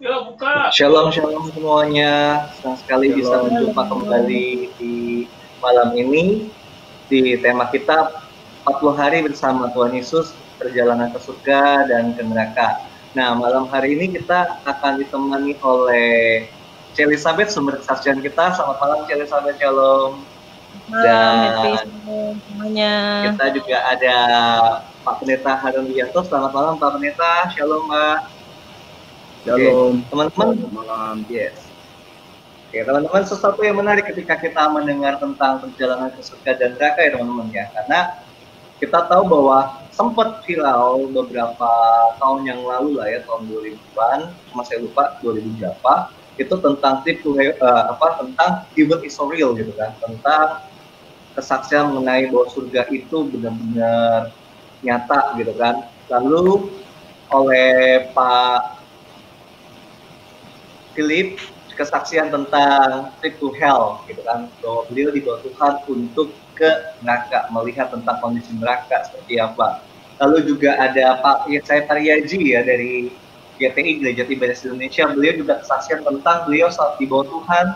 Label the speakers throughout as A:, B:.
A: Ya, buka.
B: Shalom, shalom semuanya. Senang sekali bisa
C: Shalom.
B: berjumpa kembali di malam ini di tema kita 40 hari bersama Tuhan Yesus, perjalanan ke surga dan ke neraka. Nah, malam hari ini kita akan ditemani oleh C. Elizabeth, sumber kesaksian kita. Selamat malam, C. Elizabeth. Shalom.
C: Malam, happy semuanya.
B: Kita juga ada Pak Pendeta Harun Wiyanto. Selamat malam, Pak Pendeta. Shalom, Pak.
C: Shalom.
B: Teman-teman.
C: Malam.
B: Yes. Oke, teman-teman, sesuatu yang menarik ketika kita mendengar tentang perjalanan ke surga dan neraka ya teman-teman ya, karena kita tahu bahwa sempat viral beberapa tahun yang lalu lah ya, tahun 2000-an, cuma saya lupa 2000 berapa, itu tentang tentang human is so real gitu kan, tentang kesaksian mengenai bahwa surga itu benar-benar nyata gitu kan. Lalu oleh Pak Philip kesaksian tentang trip to hell gitu kan, bahwa beliau dibawa Tuhan untuk ke neraka, melihat tentang kondisi neraka seperti apa. Lalu juga ada Pak saya Pariaji ya dari GTI Gereja Tiberias Indonesia, beliau juga kesaksian tentang beliau saat dibawa Tuhan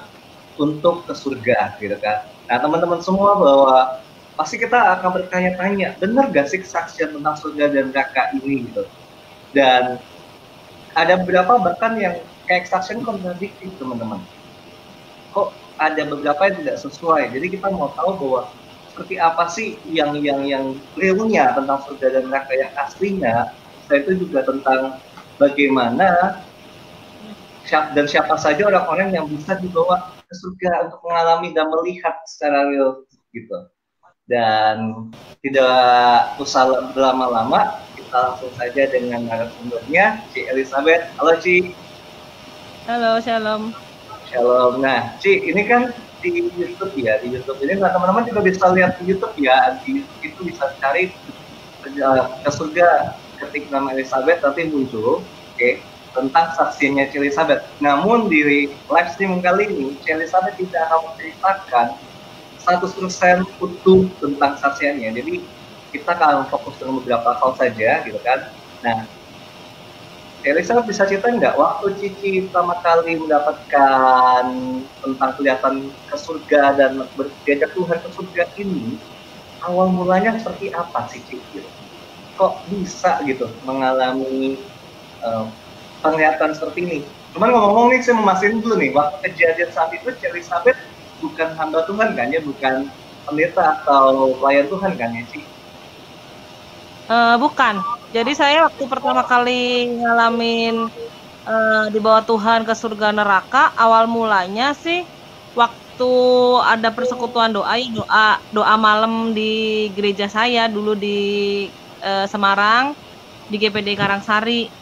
B: untuk ke surga gitu kan. Nah teman-teman semua, bahwa pasti kita akan bertanya-tanya, benar gak sih kesaksian tentang surga dan neraka ini gitu. Dan ada beberapa bahkan yang kayak kesaksian kontradiktif teman-teman. Kok ada beberapa yang tidak sesuai. Jadi kita mau tahu bahwa seperti apa sih yang realnya tentang surga dan neraka yang aslinya. Saya itu juga tentang bagaimana dan siapa saja orang-orang yang bisa dibawa ke surga untuk mengalami dan melihat secara real gitu. Dan tidak usah berlama-lama, kita langsung saja dengan narasumbernya, Ci Elizabeth. Halo Ci.
C: Halo, shalom.
B: Shalom. Nah, Ci, ini kan di YouTube ya, di YouTube ini teman-teman juga bisa lihat di YouTube ya, di YouTube itu bisa cari ke surga, ketik nama Elizabeth nanti muncul, oke, tentang saksinya Ci Elizabeth. Namun di live stream kali ini, Ci Elizabeth tidak akan menceritakan 100% utuh tentang saksiannya. Jadi kita akan fokus dengan beberapa hal saja gitu kan. Nah, Elisa bisa cerita nggak waktu Cici pertama kali mendapatkan tentang kelihatan ke surga dan diajak Tuhan ke surga ini, awal mulanya seperti apa sih Cici? Kok bisa gitu mengalami penglihatan seperti ini? Cuman ngomong-ngomong nih, saya memastikan dulu nih, waktu kejadian saat itu Elizabeth bukan hamba Tuhan kan ya, bukan pendeta atau pelayan Tuhan kan ya Ci?
C: Bukan. Jadi saya waktu pertama kali ngalamin di bawah Tuhan ke surga neraka, awal mulanya sih waktu ada persekutuan doa malam di gereja saya dulu di Semarang, di GPD Karangsari.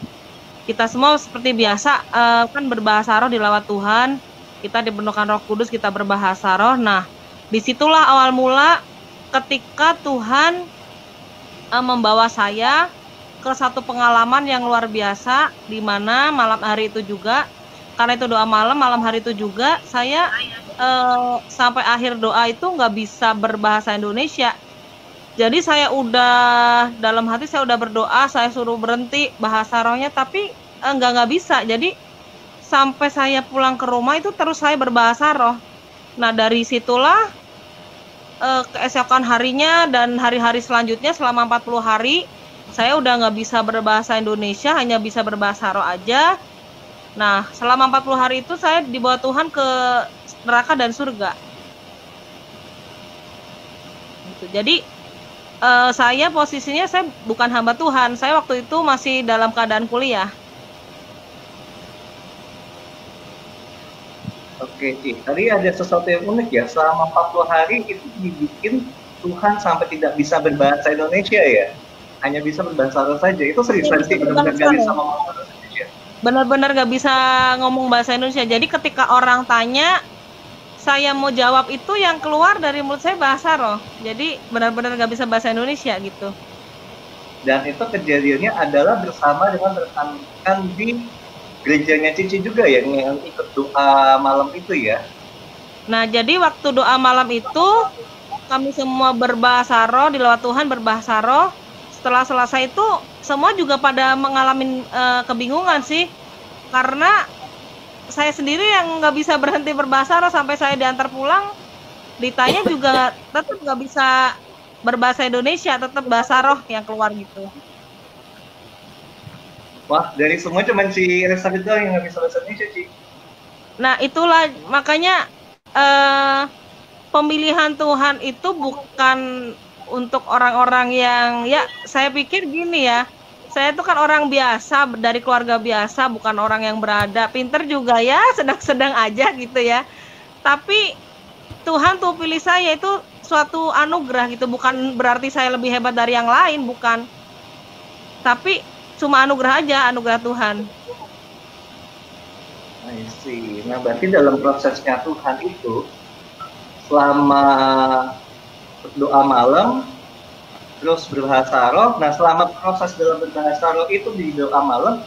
C: Kita semua seperti biasa kan berbahasa roh dilawat Tuhan, kita dipenuhkan Roh Kudus, kita berbahasa roh. Nah, disitulah awal mula ketika Tuhan membawa saya ke satu pengalaman yang luar biasa, di mana malam hari itu juga, karena itu doa malam hari itu juga saya sampai akhir doa itu nggak bisa berbahasa Indonesia. Jadi saya udah dalam hati, saya udah berdoa, saya suruh berhenti bahasa rohnya, tapi nggak bisa. Jadi sampai saya pulang ke rumah itu terus saya berbahasa roh. Nah dari situlah keesokan harinya dan hari-hari selanjutnya selama 40 hari saya udah nggak bisa berbahasa Indonesia, hanya bisa berbahasa roh aja. Nah selama 40 hari itu saya dibawa Tuhan ke neraka dan surga. Jadi saya posisinya saya bukan hamba Tuhan, saya waktu itu masih dalam keadaan kuliah.
B: Oke, Ci. Tadi ada sesuatu yang unik ya. Selama 40 hari itu dibikin Tuhan sampai tidak bisa berbahasa Indonesia ya. Hanya bisa berbahasa Arab saja. Itu seriusan sih, benar-benar nggak bisa ngomong bahasa Indonesia.
C: Benar-benar nggak bisa ngomong bahasa Indonesia. Jadi ketika orang tanya, saya mau jawab itu yang keluar dari mulut saya bahasa roh. Jadi benar-benar nggak bisa bahasa Indonesia gitu.
B: Dan itu kejadiannya adalah bersama dengan rekan-rekan di gerejanya Cici juga ya, yang ikut doa malam itu ya.
C: Nah jadi waktu doa malam itu kami semua berbahasa roh, dilawat Tuhan berbahasa roh. Setelah selesai itu semua juga pada mengalami kebingungan sih. karena saya sendiri yang nggak bisa berhenti berbahasa roh sampai saya diantar pulang, ditanya juga tetap nggak bisa berbahasa Indonesia, tetap bahasa roh yang keluar gitu.
B: Wah, dari semua cuman si Elizabeth doang yang nggak bisa bahasa Indonesia, Ci.
C: Nah, itulah makanya pemilihan Tuhan itu bukan untuk orang-orang yang, ya saya pikir gini ya, saya itu kan orang biasa, dari keluarga biasa, bukan orang yang berada, pinter juga ya, sedang-sedang aja gitu ya. Tapi Tuhan tuh pilih saya itu suatu anugerah gitu, bukan berarti saya lebih hebat dari yang lain, bukan. Tapi cuma anugerah aja, anugerah Tuhan.
B: I see. Nah, berarti dalam prosesnya Tuhan itu, selama doa malam, terus berbahasa roh. Nah, selama proses dalam berbahasa roh itu di doa malam,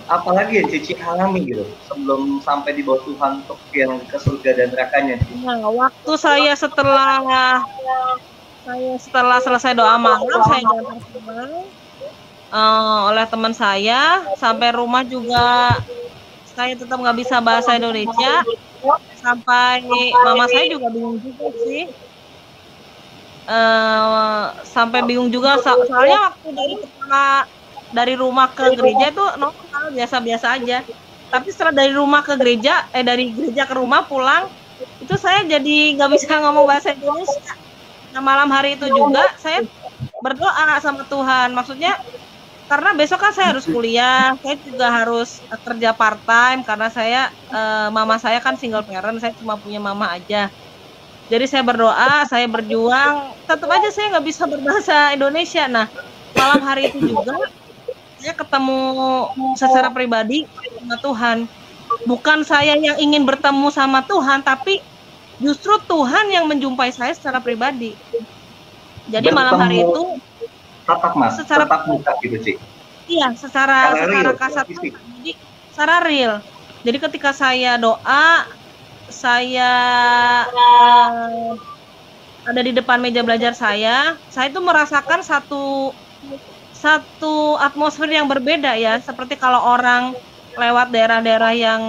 B: apalagi yang Cici alami gitu sebelum sampai di bawah Tuhan untuk yang ke surga dan nerakanya?
C: Nah, waktu saya setelah selesai doa malam, saya diantar pulang oleh teman saya, sampai rumah juga saya tetap nggak bisa bahasa Indonesia, sampai mama saya juga bingung juga sih. Sampai bingung juga soalnya waktu dari rumah ke gereja itu normal biasa-biasa aja, tapi setelah dari rumah ke gereja dari gereja ke rumah pulang itu saya jadi nggak bisa ngomong bahasa Indonesia. Nah, malam hari itu juga saya berdoa sama Tuhan, maksudnya karena besok kan saya harus kuliah, saya juga harus kerja part time karena saya mama saya kan single parent, saya cuma punya mama aja. Jadi saya berdoa, saya berjuang, tetap aja saya nggak bisa berbahasa Indonesia. Nah, malam hari itu juga saya ketemu secara pribadi sama Tuhan. Bukan saya yang ingin bertemu sama Tuhan, tapi justru Tuhan yang menjumpai saya secara pribadi. Jadi malam hari itu
B: tatap muka gitu sih.
C: Iya, secara kasat, jadi secara real. Jadi ketika saya doa, saya ada di depan meja belajar saya itu merasakan satu atmosfer yang berbeda ya, seperti kalau orang lewat daerah-daerah yang,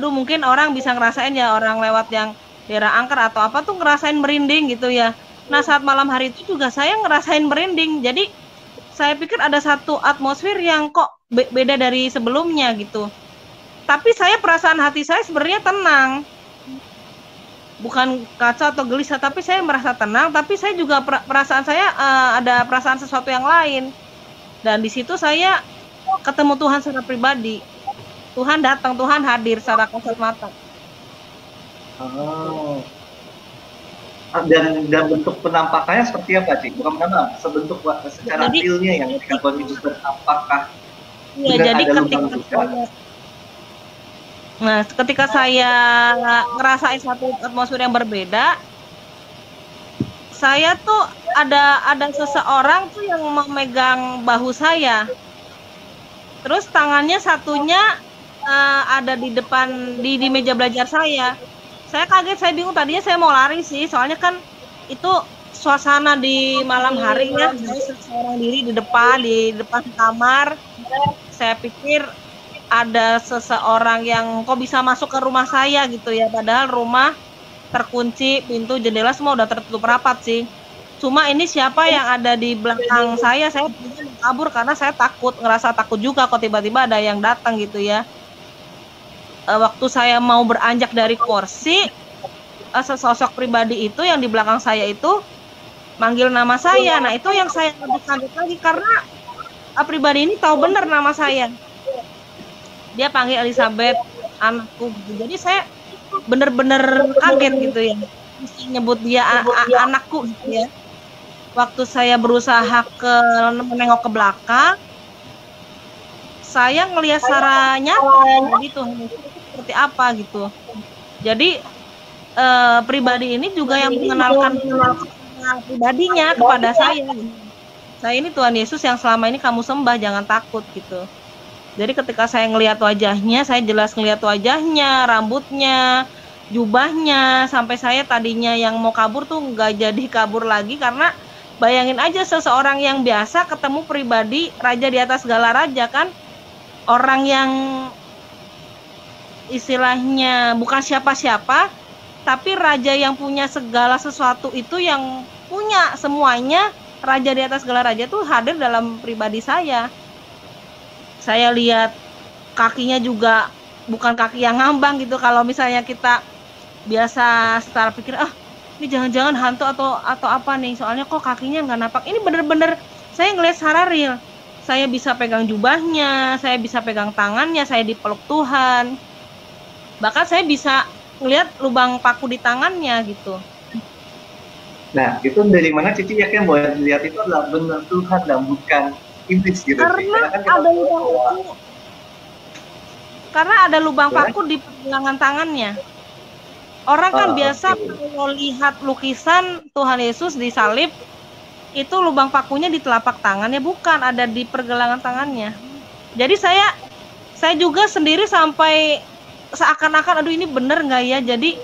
C: mungkin orang bisa ngerasain ya, orang lewat yang daerah angker atau apa tuh ngerasain merinding gitu ya. Nah, saat malam hari itu juga saya ngerasain merinding, jadi saya pikir ada satu atmosfer yang kok beda dari sebelumnya gitu. Tapi perasaan hati saya sebenarnya tenang. Bukan kacau atau gelisah, tapi saya merasa tenang, tapi saya juga perasaan saya ada perasaan sesuatu yang lain. Dan di situ saya ketemu Tuhan secara pribadi. Tuhan datang, Tuhan hadir secara kasat mata.
B: Oh. Dan bentuk penampakannya seperti apa sih? Bukan penampakan, sebentuk secara realnya yang ketika Tuhan Yesus apakah
C: jadi ketika saya ngerasain satu atmosfer yang berbeda, saya tuh ada seseorang tuh yang memegang bahu saya, terus tangannya satunya ada di depan di meja belajar saya. Saya kaget, saya bingung, tadinya saya mau lari sih, soalnya kan itu suasana di malam hari ya, saya seorang diri di depan kamar. Saya pikir ada seseorang yang kok bisa masuk ke rumah saya gitu ya, padahal rumah terkunci, pintu jendela semua udah tertutup rapat sih. Cuma ini siapa yang ada di belakang saya kabur karena saya ngerasa takut juga kok tiba-tiba ada yang datang gitu ya. Waktu saya mau beranjak dari kursi, sesosok pribadi itu yang di belakang saya itu manggil nama saya. Nah, itu yang saya lebih kaget lagi karena pribadi ini tahu benar nama saya. Dia panggil Elizabeth, anakku gitu. Jadi saya bener-bener kaget gitu ya, mesti nyebut dia anakku gitu ya. Waktu saya berusaha menengok ke belakang, saya ngelihat secara nyata jadi Tuhan itu seperti apa gitu. Jadi pribadi ini juga yang mengenalkan pribadinya kepada saya. Saya ini Tuhan Yesus yang selama ini kamu sembah, jangan takut gitu. Jadi ketika saya ngelihat wajahnya, saya jelas ngelihat wajahnya, rambutnya, jubahnya, sampai saya tadinya yang mau kabur tuh nggak jadi kabur lagi, karena bayangin aja seseorang yang biasa ketemu pribadi raja di atas segala raja kan, orang yang istilahnya bukan siapa-siapa, tapi raja yang punya segala sesuatu itu, yang punya semuanya, raja di atas segala raja tuh hadir dalam pribadi saya. Saya lihat kakinya juga bukan kaki yang ngambang gitu. Kalau misalnya kita biasa secara pikir, ini jangan-jangan hantu atau apa nih, soalnya kok kakinya nggak napak. Ini bener-bener saya ngeliat secara real. Saya bisa pegang jubahnya, saya bisa pegang tangannya, saya dipeluk Tuhan. Bahkan saya bisa ngeliat lubang paku di tangannya gitu.
B: Nah, itu dari mana Cici yakin bahwa dilihat itu adalah benar Tuhan dan bukan iblis gitu?
C: Karena
B: kan
C: ada lubang paku. Karena ada lubang paku di pergelangan tangannya. Orang kan biasa kalau lihat lukisan Tuhan Yesus disalib, itu lubang pakunya di telapak tangannya, bukan, ada di pergelangan tangannya. Jadi saya juga sendiri sampai seakan-akan, aduh ini bener nggak ya? Jadi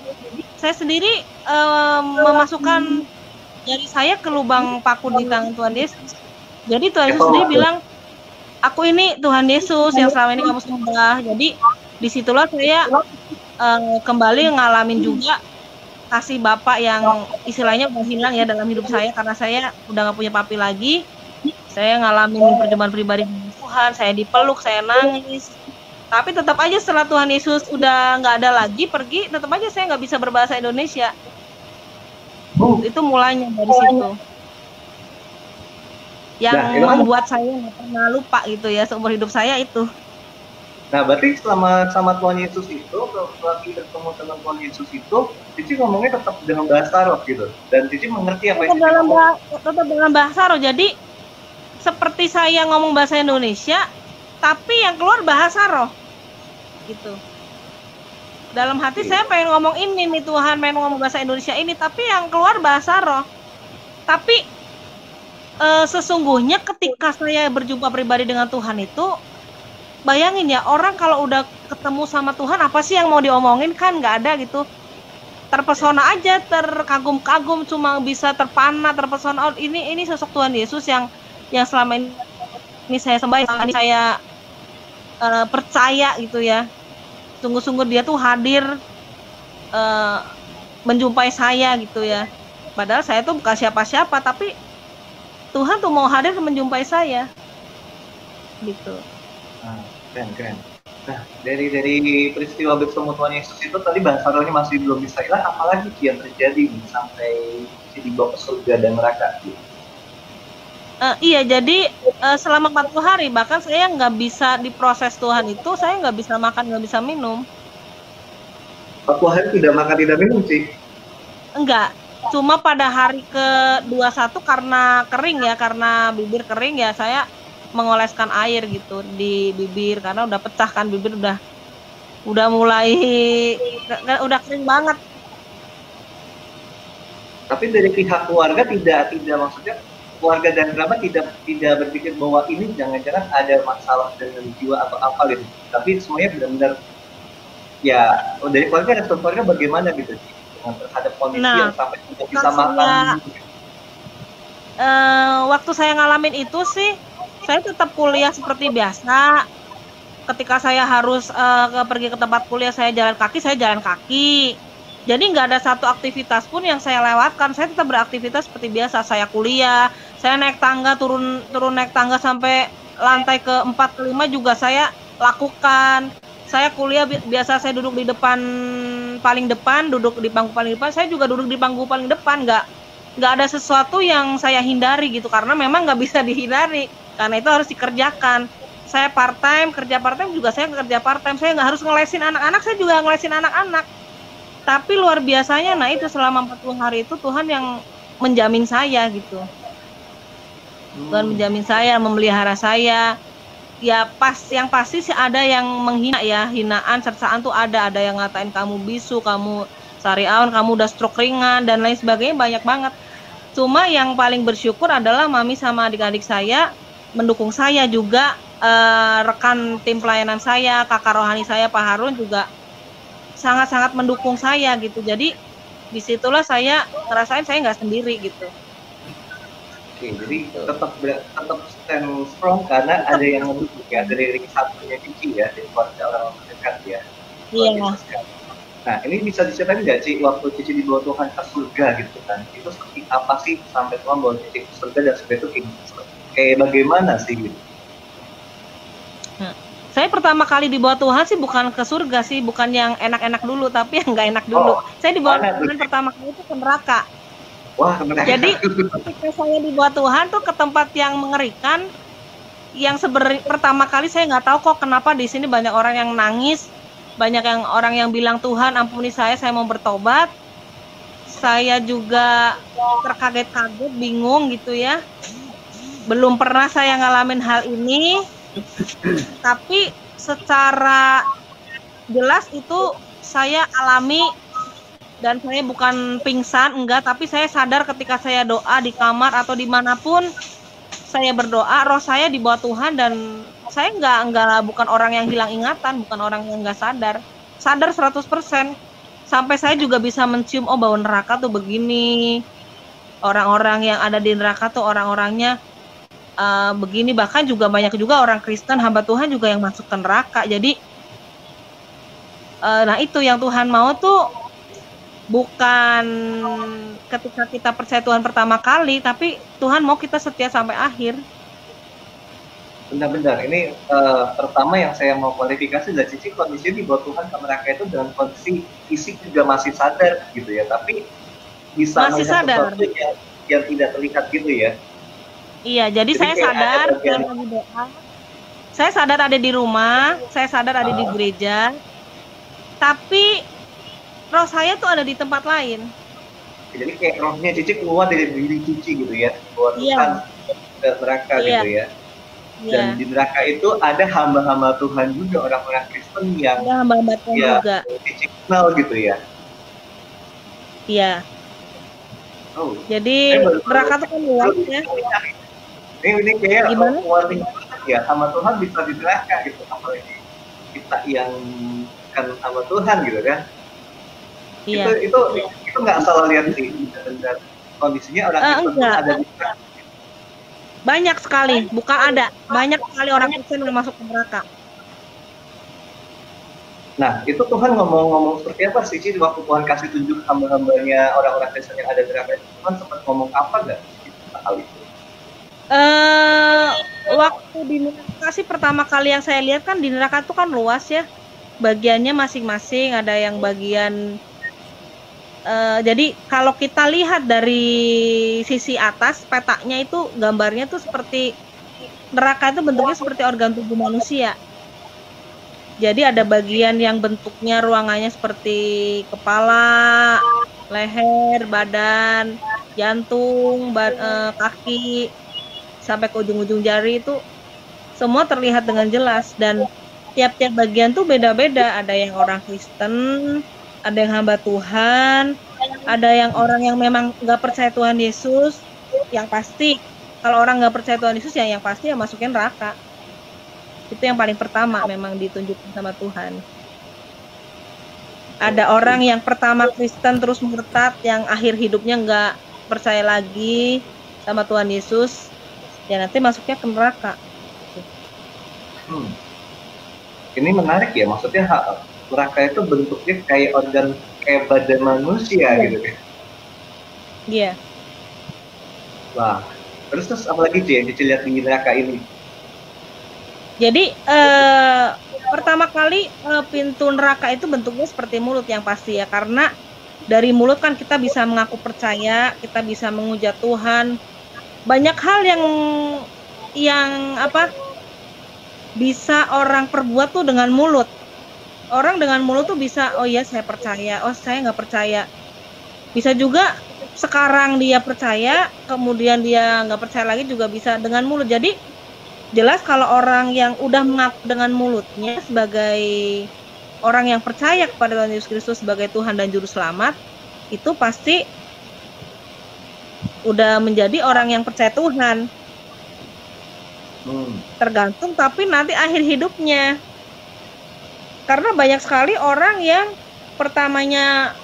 C: saya sendiri memasukkan jari saya ke lubang paku di tangan Tuhan Yesus. Jadi Tuhan Yesus sendiri bilang, aku ini Tuhan Yesus yang selama ini kamu sembah. Jadi disitulah saya kembali ngalamin juga kasih Bapak yang istilahnya udah hilang ya dalam hidup saya, karena saya udah gak punya papi lagi. Saya ngalamin perjumpaan pribadi dengan Tuhan, saya dipeluk, saya nangis. Tapi tetap aja setelah Tuhan Yesus udah nggak ada lagi, pergi, tetap aja saya nggak bisa berbahasa Indonesia. Itu mulanya dari situ. Yang membuat saya nggak pernah lupa gitu ya seumur hidup saya itu.
B: Nah, berarti sama Tuhan Yesus itu, setelah kita bertemu dengan Tuhan Yesus itu, Cici ngomongnya tetap dengan bahasa roh gitu. Dan Cici mengerti apa yang Cici ngomong.
C: Tetap dengan bahasa roh. Jadi, seperti saya ngomong bahasa Indonesia, tapi yang keluar bahasa roh. Gitu. Dalam hati saya pengen ngomong ini nih Tuhan, pengen ngomong bahasa Indonesia ini, tapi yang keluar bahasa roh. Tapi, sesungguhnya ketika saya berjumpa pribadi dengan Tuhan itu, bayangin ya, orang kalau udah ketemu sama Tuhan, apa sih yang mau diomongin, kan nggak ada gitu. Terpesona aja, terkagum-kagum, cuma bisa terpana, terpesona. Oh, ini sosok Tuhan Yesus yang selama ini saya sembah, yang saya percaya gitu ya. Sungguh-sungguh dia tuh hadir menjumpai saya gitu ya. Padahal saya tuh bukan siapa-siapa, tapi Tuhan tuh mau hadir menjumpai saya. Gitu.
B: Keren. Nah, dari peristiwa bertemu Tuhan Yesus itu tadi bahasa rohnya masih belum bisa hilang, apalagi yang terjadi sampai dibawa ke surga dan neraka gitu.
C: Iya, jadi selama 40 hari bahkan saya nggak bisa diproses Tuhan itu, saya nggak bisa makan, nggak bisa minum.
B: 40 hari tidak makan, tidak minum sih?
C: Enggak, cuma pada hari ke-21 karena kering ya, karena bibir kering ya, saya mengoleskan air gitu di bibir karena udah pecah kan, bibir udah mulai udah kering banget.
B: Tapi dari pihak keluarga tidak maksudnya keluarga dan kerabat tidak berpikir bahwa ini jangan-jangan ada masalah dengan jiwa atau apa gitu. Tapi semuanya benar-benar ya dari keluarga, respon keluarga bagaimana gitu dengan terhadap kondisi yang sampai tidak bisa makan.
C: Waktu saya ngalamin itu sih, saya tetap kuliah seperti biasa. Ketika saya harus pergi ke tempat kuliah, saya jalan kaki. Jadi nggak ada satu aktivitas pun yang saya lewatkan. Saya tetap beraktivitas seperti biasa. Saya kuliah, saya naik tangga, turun naik tangga sampai lantai ke-4 ke-5 juga saya lakukan. Saya kuliah biasa, saya duduk di paling depan, duduk di bangku paling depan. Saya juga duduk di bangku paling depan. Nggak ada sesuatu yang saya hindari gitu, karena memang nggak bisa dihindari. Karena itu harus dikerjakan. Saya kerja part time juga saya kerja part time. Saya nggak harus ngelesin anak-anak, saya juga ngelesin anak-anak. Tapi luar biasanya, nah itu selama 40 hari itu Tuhan yang menjamin saya gitu. Tuhan menjamin saya, memelihara saya. Ya yang pasti sih ada yang menghina ya, hinaan, cercaan tuh ada yang ngatain kamu bisu, kamu sariawan, kamu udah stroke ringan dan lain sebagainya, banyak banget. Cuma yang paling bersyukur adalah mami sama adik-adik saya mendukung saya juga, rekan tim pelayanan saya, kakak rohani saya Pak Harun juga sangat-sangat mendukung saya gitu. Jadi disitulah saya ngerasain saya nggak sendiri gitu.
B: Oke, jadi tetap stand strong karena ada yang mendukung ya, dari satunya Cici ya, dari keluarga orang terdekat ya. luar
C: Iya.
B: biasa sekali. Nah, ini bisa diceritain nggak Ci, waktu Cici dibawa Tuhan ke surga gitu kan, itu seperti apa sih sampai Tuhan bawa Cici ke surga dan surga itu kayak bagaimana sih gitu?
C: Nah, saya pertama kali dibawa Tuhan sih bukan ke surga sih, bukan yang enak-enak dulu, tapi yang nggak enak dulu.
B: Oh,
C: Saya dibawa
B: mana tuh?
C: Tuhan pertama kali itu ke neraka.
B: Wah, keren.
C: Jadi ketika saya dibawa Tuhan tuh ke tempat yang mengerikan, yang sebenarnya pertama kali saya nggak tahu kok kenapa di sini banyak orang yang nangis, banyak yang orang yang bilang Tuhan ampuni saya mau bertobat. Saya juga terkaget-kaget, bingung gitu ya. Belum pernah saya ngalamin hal ini, tapi secara jelas itu saya alami. Dan saya bukan pingsan, enggak, tapi saya sadar ketika saya doa di kamar atau dimanapun saya berdoa, roh saya dibawa Tuhan, dan saya bukan orang yang hilang ingatan, bukan orang yang nggak sadar 100%. Sampai saya juga bisa mencium, oh bau neraka tuh begini, orang-orang yang ada di neraka tuh orang-orangnya begini. Bahkan juga banyak juga orang Kristen, hamba Tuhan juga yang masuk ke neraka. Jadi nah itu yang Tuhan mau tuh bukan ketika kita percaya Tuhan pertama kali, tapi Tuhan mau kita setia sampai akhir.
B: Benar-benar, ini pertama yang saya mau klarifikasi dari Cici, kondisi dibawa Tuhan ke neraka itu dengan kondisi fisik juga masih sadar gitu ya, tapi bisa
C: Masih
B: melihat
C: sadar.
B: sesuatu yang tidak terlihat gitu ya.
C: Iya, jadi saya sadar saya lagi doa. Saya sadar ada di rumah, saya sadar ada di gereja, tapi roh saya tuh ada di tempat lain.
B: Jadi kayak rohnya Cici keluar dari diri Cici gitu ya, bawa Tuhan ke neraka gitu ya. Dan di neraka itu ada hamba-hamba Tuhan juga, orang-orang Kristen yang
C: ada hamba-hamba Tuhan juga.
B: Cici kenal gitu ya.
C: Iya.
B: Oh.
C: Jadi neraka itu kan luas ya.
B: Ini kayak warning ya, sama Tuhan bisa di neraka gitu, apalagi kita yang kan sama Tuhan gitu kan.
C: Iya.
B: Itu nggak salah lihat sih, dan kondisinya orang Kristen ada di neraka.
C: Banyak sekali, bukan ada, banyak sekali orang Kristen yang masuk ke neraka.
B: Nah, itu Tuhan ngomong-ngomong seperti apa sih Ci, waktu Tuhan kasih tunjuk hamba-hambanya orang-orang Kristen yang ada di neraka itu? Tuhan sempat ngomong apa nggak hal itu?
C: Waktu di neraka sih pertama kali yang saya lihat kan di neraka itu kan luas ya, bagiannya masing-masing, ada yang bagian jadi kalau kita lihat dari sisi atas petanya itu gambarnya tuh seperti neraka itu bentuknya seperti organ tubuh manusia. Jadi ada bagian yang bentuknya ruangannya seperti kepala, leher, badan, jantung, kaki, sampai ke ujung-ujung jari itu semua terlihat dengan jelas. Dan tiap-tiap bagian tuh beda-beda. Ada yang orang Kristen, ada yang hamba Tuhan, ada yang orang yang memang nggak percaya Tuhan Yesus. Yang pasti kalau orang nggak percaya Tuhan Yesus yang pasti ya masukin neraka. Itu yang paling pertama memang ditunjukkan sama Tuhan. Ada orang yang pertama Kristen terus murtad, yang akhir hidupnya nggak percaya lagi sama Tuhan Yesus, ya nanti masuknya ke neraka.
B: Ini menarik ya, maksudnya neraka itu bentuknya kayak organ, kayak badan manusia gitu kan.
C: Iya.
B: Wah, terus apa lagi Ci yang dilihat di neraka ini?
C: Jadi pertama kali pintu neraka itu bentuknya seperti mulut yang pasti ya, karena dari mulut kan kita bisa mengaku percaya, kita bisa menghujat Tuhan. Banyak hal yang bisa orang perbuat tuh dengan mulut. Orang dengan mulut tuh bisa, oh iya saya percaya, oh saya nggak percaya. Bisa juga sekarang dia percaya, kemudian dia nggak percaya lagi juga bisa dengan mulut. Jadi jelas kalau orang yang udah mengaku dengan mulutnya sebagai orang yang percaya kepada Tuhan Yesus Kristus sebagai Tuhan dan Juru Selamat, itu pasti udah menjadi orang yang percaya Tuhan. Tergantung tapi nanti akhir hidupnya. Karena banyak sekali orang yang pertamanya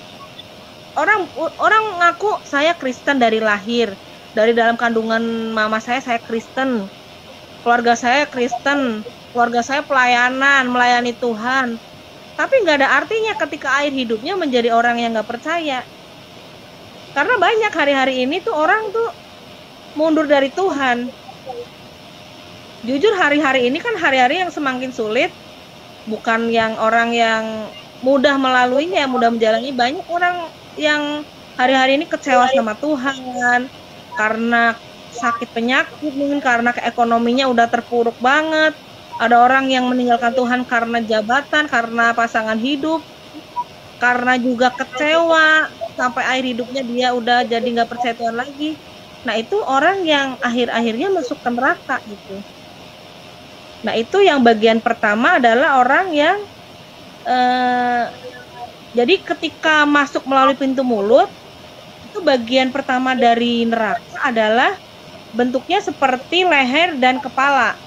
C: orang ngaku saya Kristen dari lahir, dari dalam kandungan mama saya Kristen, keluarga saya Kristen, keluarga saya melayani Tuhan. Tapi nggak ada artinya ketika air hidupnya menjadi orang yang nggak percaya. Karena banyak hari-hari ini tuh orang tuh mundur dari Tuhan. Jujur hari-hari ini kan hari-hari yang semakin sulit. Bukan yang orang yang mudah melaluinya, mudah menjalani. Banyak orang yang hari-hari ini kecewa sama Tuhan. Karena sakit penyakit, mungkin karena ekonominya udah terpuruk banget. Ada orang yang meninggalkan Tuhan karena jabatan, karena pasangan hidup, karena juga kecewa sampai akhir hidupnya dia udah jadi nggak percaya Tuhan lagi. Nah itu orang yang akhir-akhirnya masuk ke neraka gitu. Nah itu yang bagian pertama adalah orang yang jadi ketika masuk melalui pintu mulut, itu bagian pertama dari neraka adalah bentuknya seperti leher dan kepala.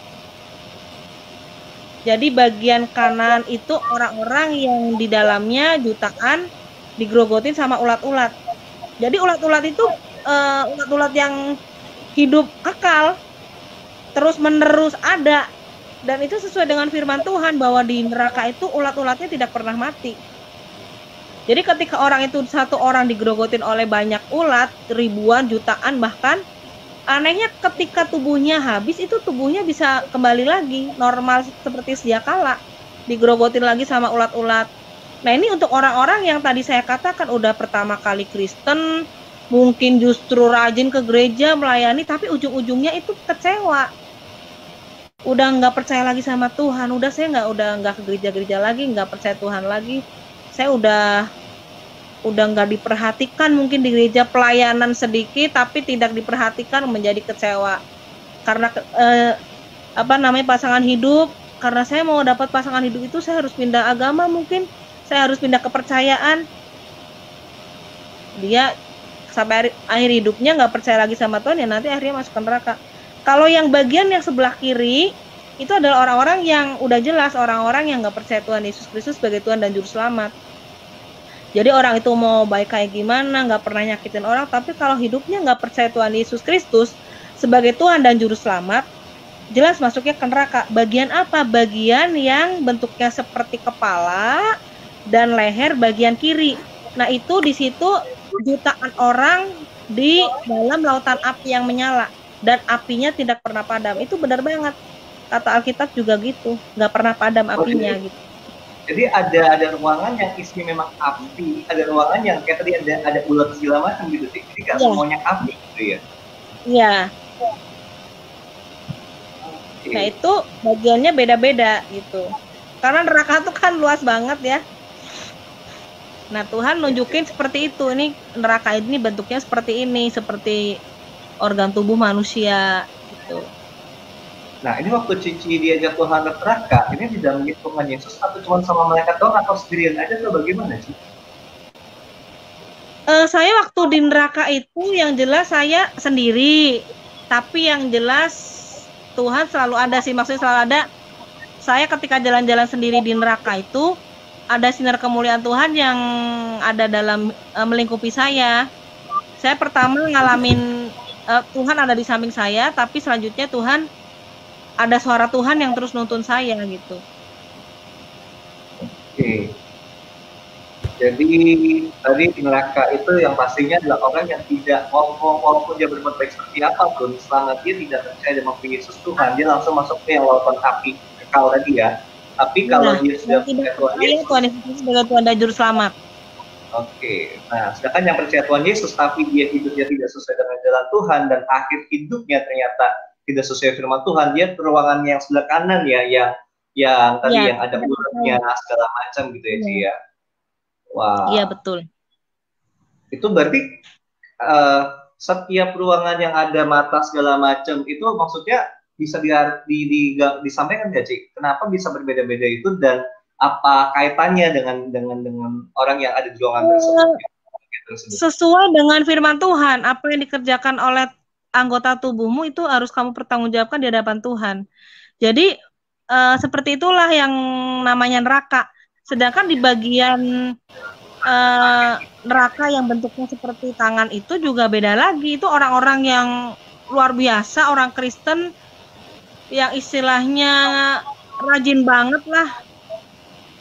C: Jadi bagian kanan itu orang-orang yang di dalamnya jutaan digerogotin sama ulat-ulat. Jadi ulat-ulat itu ulat-ulat yang hidup kekal, terus-menerus ada. Dan itu sesuai dengan firman Tuhan bahwa di neraka itu ulat-ulatnya tidak pernah mati. Jadi ketika orang itu satu orang digerogotin oleh banyak ulat, ribuan, jutaan bahkan, anehnya ketika tubuhnya habis itu tubuhnya bisa kembali lagi normal seperti sedia kala, digerogotin lagi sama ulat-ulat. Nah ini untuk orang-orang yang tadi saya katakan udah pertama kali Kristen, mungkin justru rajin ke gereja melayani, tapi ujung-ujungnya itu kecewa, udah nggak percaya lagi sama Tuhan. Udah saya nggak ke gereja-gereja lagi, nggak percaya Tuhan lagi. Saya udah nggak diperhatikan, mungkin di gereja pelayanan sedikit tapi tidak diperhatikan, menjadi kecewa karena pasangan hidup. Karena saya mau dapat pasangan hidup itu saya harus pindah agama, mungkin saya harus pindah kepercayaan. Dia sampai akhir hidupnya nggak percaya lagi sama Tuhan, ya nanti akhirnya masuk ke neraka. Kalau yang bagian yang sebelah kiri itu adalah orang-orang yang udah jelas orang-orang yang nggak percaya Tuhan Yesus Kristus sebagai Tuhan dan Juru Selamat. Jadi orang itu mau baik kayak gimana, nggak pernah nyakitin orang, tapi kalau hidupnya nggak percaya Tuhan Yesus Kristus sebagai Tuhan dan Juru Selamat, jelas masuknya ke neraka. Bagian apa? Bagian yang bentuknya seperti kepala dan leher bagian kiri. Nah itu di situ jutaan orang di dalam lautan api yang menyala dan apinya tidak pernah padam. Itu benar banget. Kata Alkitab juga gitu, nggak pernah padam apinya gitu.
B: Jadi ada ruangan yang isinya memang api, ada ruangan yang kayak tadi ada ulat segala macam gitu sih. Jadi nggak semuanya api gitu ya.
C: Iya. Nah itu bagiannya beda-beda gitu. Karena neraka itu kan luas banget ya. Nah Tuhan nunjukin seperti itu. Ini neraka ini bentuknya seperti ini, seperti organ tubuh manusia gitu.
B: Nah ini waktu Cici diajak Tuhan ke neraka, ini didampingi Tuhan Yesus atau cuma sama malaikat doang atau sendirian aja atau bagaimana sih?
C: Saya waktu di neraka itu yang jelas saya sendiri, tapi yang jelas Tuhan selalu ada sih, maksudnya selalu ada. Saya ketika jalan-jalan sendiri di neraka itu ada sinar kemuliaan Tuhan yang ada dalam melingkupi saya. Saya pertama ngalamin Tuhan ada di samping saya, tapi selanjutnya Tuhan ada suara Tuhan yang terus nuntun saya gitu.
B: Oke. Jadi tadi neraka itu yang pastinya adalah orang yang tidak walaupun dia berbuat baik seperti apapun, selama dia tidak percaya dan mengakui Yesus Tuhan, dia langsung masuk ke yang lautan api kekal tadi ya. Tapi kalau dia sudah percaya Tuhan Yesus
C: sebagai Tuhan dan Juru Selamat.
B: Oke. Nah, sedangkan yang percaya Tuhan Yesus tapi dia hidupnya tidak sesuai dengan jalan Tuhan dan akhir hidupnya ternyata tidak sesuai firman Tuhan, dia ke ruangan yang sebelah kanan ya, yang tadi yang ada ulatnya segala macam gitu ya, Ci ya. Wah.
C: Iya betul.
B: Itu berarti setiap ruangan yang ada mata segala macam itu maksudnya bisa disampaikan nggak, Ci? Kenapa bisa berbeda-beda itu dan apa kaitannya dengan orang yang ada di ruangan tersebut?
C: Sesuai dengan firman Tuhan, apa yang dikerjakan oleh anggota tubuhmu itu harus kamu pertanggungjawabkan di hadapan Tuhan. Jadi seperti itulah yang namanya neraka. Sedangkan di bagian neraka yang bentuknya seperti tangan itu juga beda lagi. Itu orang-orang yang luar biasa, orang Kristen yang istilahnya rajin banget lah.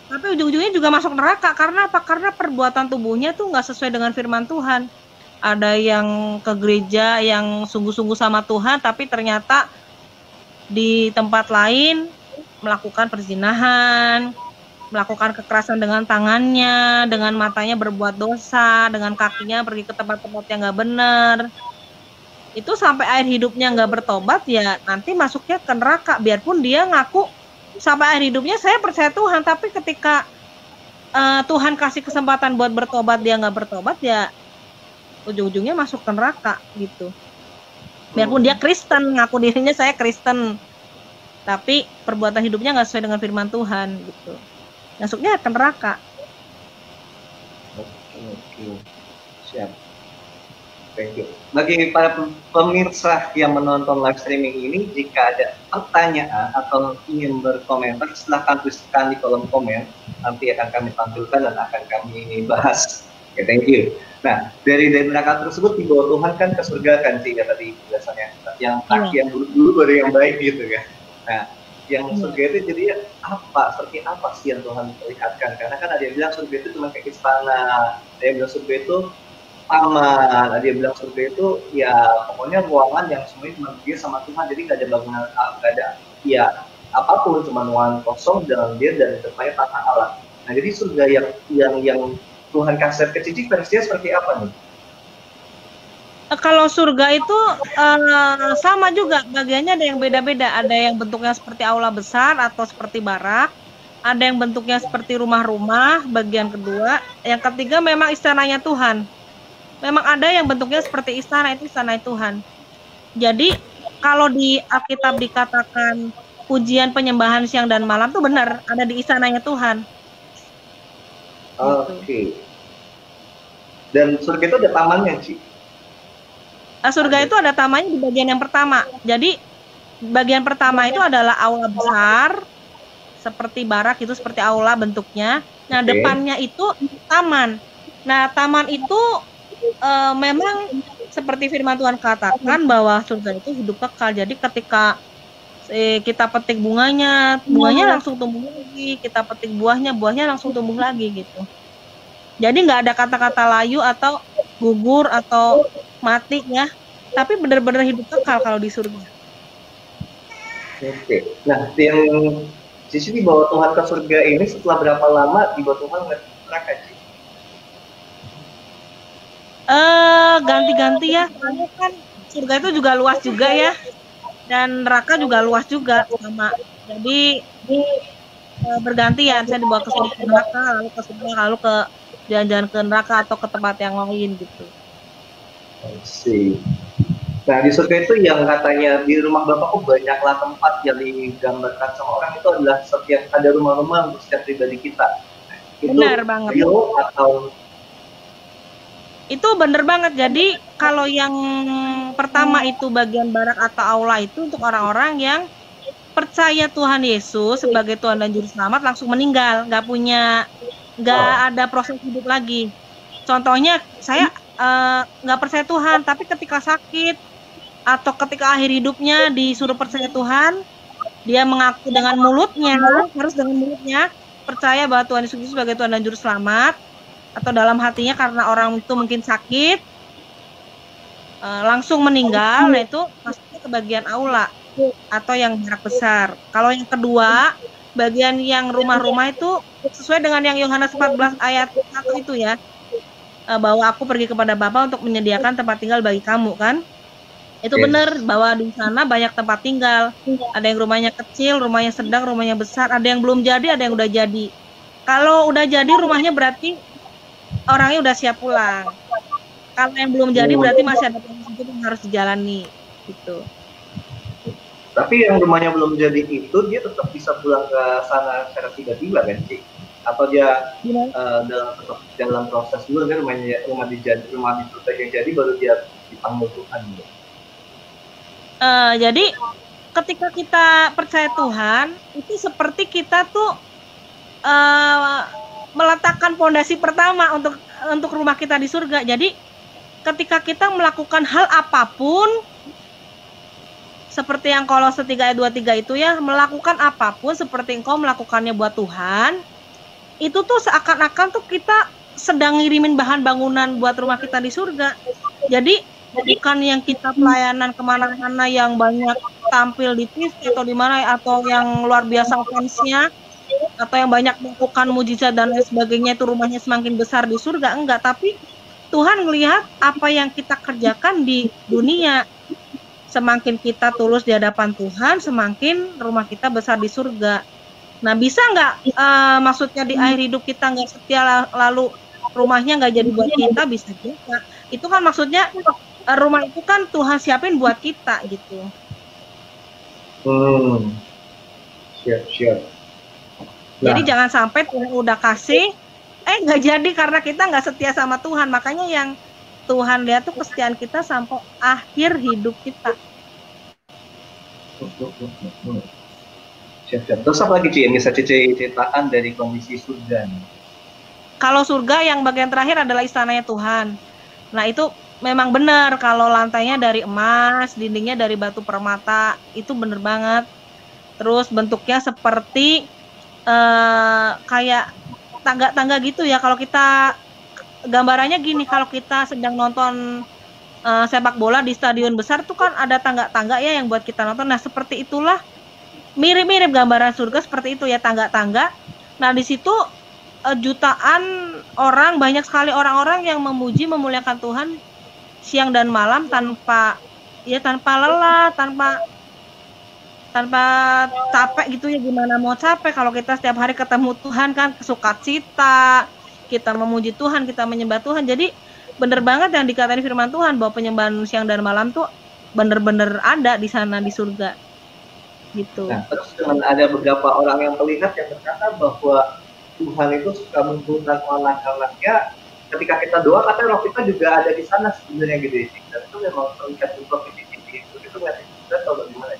C: tapi ujung-ujungnya juga masuk neraka. Karena apa? Karena perbuatan tubuhnya tuh nggak sesuai dengan firman Tuhan. Ada yang ke gereja yang sungguh-sungguh sama Tuhan, tapi ternyata di tempat lain melakukan perzinahan, melakukan kekerasan dengan tangannya, dengan matanya berbuat dosa, dengan kakinya pergi ke tempat-tempat yang nggak benar. Itu sampai akhir hidupnya nggak bertobat, ya nanti masuknya ke neraka. Biarpun dia ngaku sampai akhir hidupnya saya percaya Tuhan, tapi ketika Tuhan kasih kesempatan buat bertobat, dia nggak bertobat, ya ujung-ujungnya masuk ke neraka gitu. Biarpun dia Kristen, ngaku dirinya saya Kristen, tapi perbuatan hidupnya nggak sesuai dengan firman Tuhan gitu, masuknya ke neraka.
B: Oke. Siap. Thank you. Bagi para pemirsa yang menonton live streaming ini, jika ada pertanyaan atau ingin berkomentar, silahkan tuliskan di kolom komen. Nanti akan kami tampilkan dan akan kami bahas. Oke, thank you. Nah, dari neraka tersebut dibawa Tuhan kan ke surga kan sih, ya tadi biasanya. Yang kaki yang dulu baru yang baik gitu kan. Nah, yang surga itu jadi apa? Seperti apa sih yang Tuhan perlihatkan? Karena kan ada yang bilang surga itu cuma kayak istana, ada yang bilang surga itu aman, ada yang bilang surga itu ya pokoknya ruangan yang semuanya cuma dia sama Tuhan, jadi nggak ada bangunan, nggak ada ya apapun, cuma ruangan kosong dengan dia dan depannya tanah Allah. Nah, jadi surga yang Tuhan kasih ke Cici versinya seperti apa nih?
C: Kalau surga itu sama juga, bagiannya ada yang beda-beda. Ada yang bentuknya seperti aula besar atau seperti barak. Ada yang bentuknya seperti rumah-rumah, bagian kedua. Yang ketiga memang istananya Tuhan. Memang ada yang bentuknya seperti istana, itu istana Tuhan. Jadi kalau di Alkitab dikatakan pujian penyembahan siang dan malam, itu benar, ada di istananya Tuhan.
B: Oke. Dan surga itu ada tamannya, Ci?
C: Surga itu ada tamannya di bagian yang pertama. Jadi bagian pertama itu adalah aula besar, seperti barak, itu seperti aula bentuknya. Nah, depannya itu taman. Nah, taman itu memang seperti firman Tuhan katakan bahwa surga itu hidup kekal. Jadi ketika kita petik bunganya langsung tumbuh lagi. Kita petik buahnya langsung tumbuh lagi gitu. Jadi nggak ada kata-kata layu atau gugur atau mati ya, tapi benar-benar hidup kekal kalau di surga.
B: Oke. Nah, yang Cici dibawa Tuhan ke surga ini setelah berapa lama dibawa Tuhan ke neraka, Ci?
C: Ganti-ganti ya, karena kan surga itu juga luas juga ya, dan neraka juga luas juga sama. Jadi bergantian, saya dibawa ke neraka, lalu ke surga, lalu ke jalan-jalan ke neraka atau ke tempat yang lain gitu.
B: Sih. Nah, di surga itu yang katanya di rumah Bapakku banyaklah tempat yang digambarkan sama orang, itu adalah setiap ada rumah-rumah untuk setiap pribadi kita. Itu
C: benar banget.
B: Atau
C: itu bener banget. Jadi kalau yang pertama itu bagian barak atau aula itu untuk orang-orang yang percaya Tuhan Yesus sebagai Tuhan dan Juru Selamat, langsung meninggal, nggak ada proses hidup lagi. Contohnya saya nggak percaya Tuhan, tapi ketika sakit atau ketika akhir hidupnya disuruh percaya Tuhan, dia mengaku dengan mulutnya, harus dengan mulutnya percaya bahwa Tuhan Yesus sebagai Tuhan dan Juru Selamat, atau dalam hatinya karena orang itu mungkin sakit langsung meninggal. Nah, itu masuknya ke bagian aula atau yang barak besar. Kalau yang kedua, bagian yang rumah-rumah itu sesuai dengan yang Yohanes 14 ayat 1 itu ya, bahwa aku pergi kepada Bapa untuk menyediakan tempat tinggal bagi kamu kan. Itu benar bahwa di sana banyak tempat tinggal. Ada yang rumahnya kecil, rumahnya sedang, rumahnya besar. Ada yang belum jadi, ada yang udah jadi. Kalau udah jadi rumahnya berarti orangnya udah siap pulang. Kalau yang belum jadi berarti masih ada proses hidup yang harus dijalani gitu.
B: Tapi yang rumahnya belum jadi itu dia tetap bisa pulang ke sana secara tiba-tiba kan, Cik? Atau dia dalam proses dulu kan rumah di yang jadi baru dia dipanggil Tuhan gitu.
C: Jadi ketika kita percaya Tuhan itu seperti kita tuh meletakkan pondasi pertama untuk rumah kita di surga. Jadi ketika kita melakukan hal apapun, seperti yang Kolose 3 ayat 23 itu ya, melakukan apapun seperti engkau melakukannya buat Tuhan, itu tuh seakan-akan tuh kita sedang ngirimin bahan bangunan buat rumah kita di surga. Jadi bukan yang kita pelayanan kemana-mana yang banyak tampil di TV atau di mana, atau yang luar biasa fansnya, atau yang banyak melakukan mujizat dan lain sebagainya, itu rumahnya semakin besar di surga. Enggak, tapi Tuhan melihat apa yang kita kerjakan di dunia. Semakin kita tulus di hadapan Tuhan, semakin rumah kita besar di surga. Nah, bisa nggak maksudnya di akhir hidup kita nggak setia, lalu rumahnya nggak jadi buat kita? Bisa juga. Itu kan maksudnya rumah itu kan Tuhan siapin buat kita gitu.
B: Siap.
C: Jadi jangan sampai Tuhan udah kasih, nggak jadi karena kita nggak setia sama Tuhan. Makanya yang Tuhan lihat tuh kesetiaan kita sampai akhir hidup kita.
B: Siap. Terus apa lagi Ci yang bisa Cici ceritakan dari kondisi surga?
C: Kalau surga yang bagian terakhir adalah istananya Tuhan. Nah itu memang benar, kalau lantainya dari emas, dindingnya dari batu permata, itu bener banget. Terus bentuknya seperti kayak tangga-tangga gitu ya. Kalau kita gambarannya gini, kalau kita sedang nonton sepak bola di stadion besar tuh kan ada tangga-tangga ya yang buat kita nonton. Nah seperti itulah, mirip-mirip gambaran surga seperti itu ya, tangga-tangga. Nah di situ jutaan orang, banyak sekali orang-orang yang memuji memuliakan Tuhan siang dan malam tanpa lelah, tanpa capek gitu ya. Gimana mau capek kalau kita setiap hari ketemu Tuhan kan, sukacita, kita memuji Tuhan, kita menyembah Tuhan. Jadi bener banget yang dikatain firman Tuhan bahwa penyembahan siang dan malam tuh bener-bener ada di sana di surga gitu.
B: Nah, terus dengan ada beberapa orang yang melihat yang berkata bahwa Tuhan itu suka mengumpulkan anak-anaknya ketika kita doa, katanya roh kita juga ada di sana sebenarnya gitu ya. Dan itu memang terlihat juga di itu nggak sih, atau bagaimana?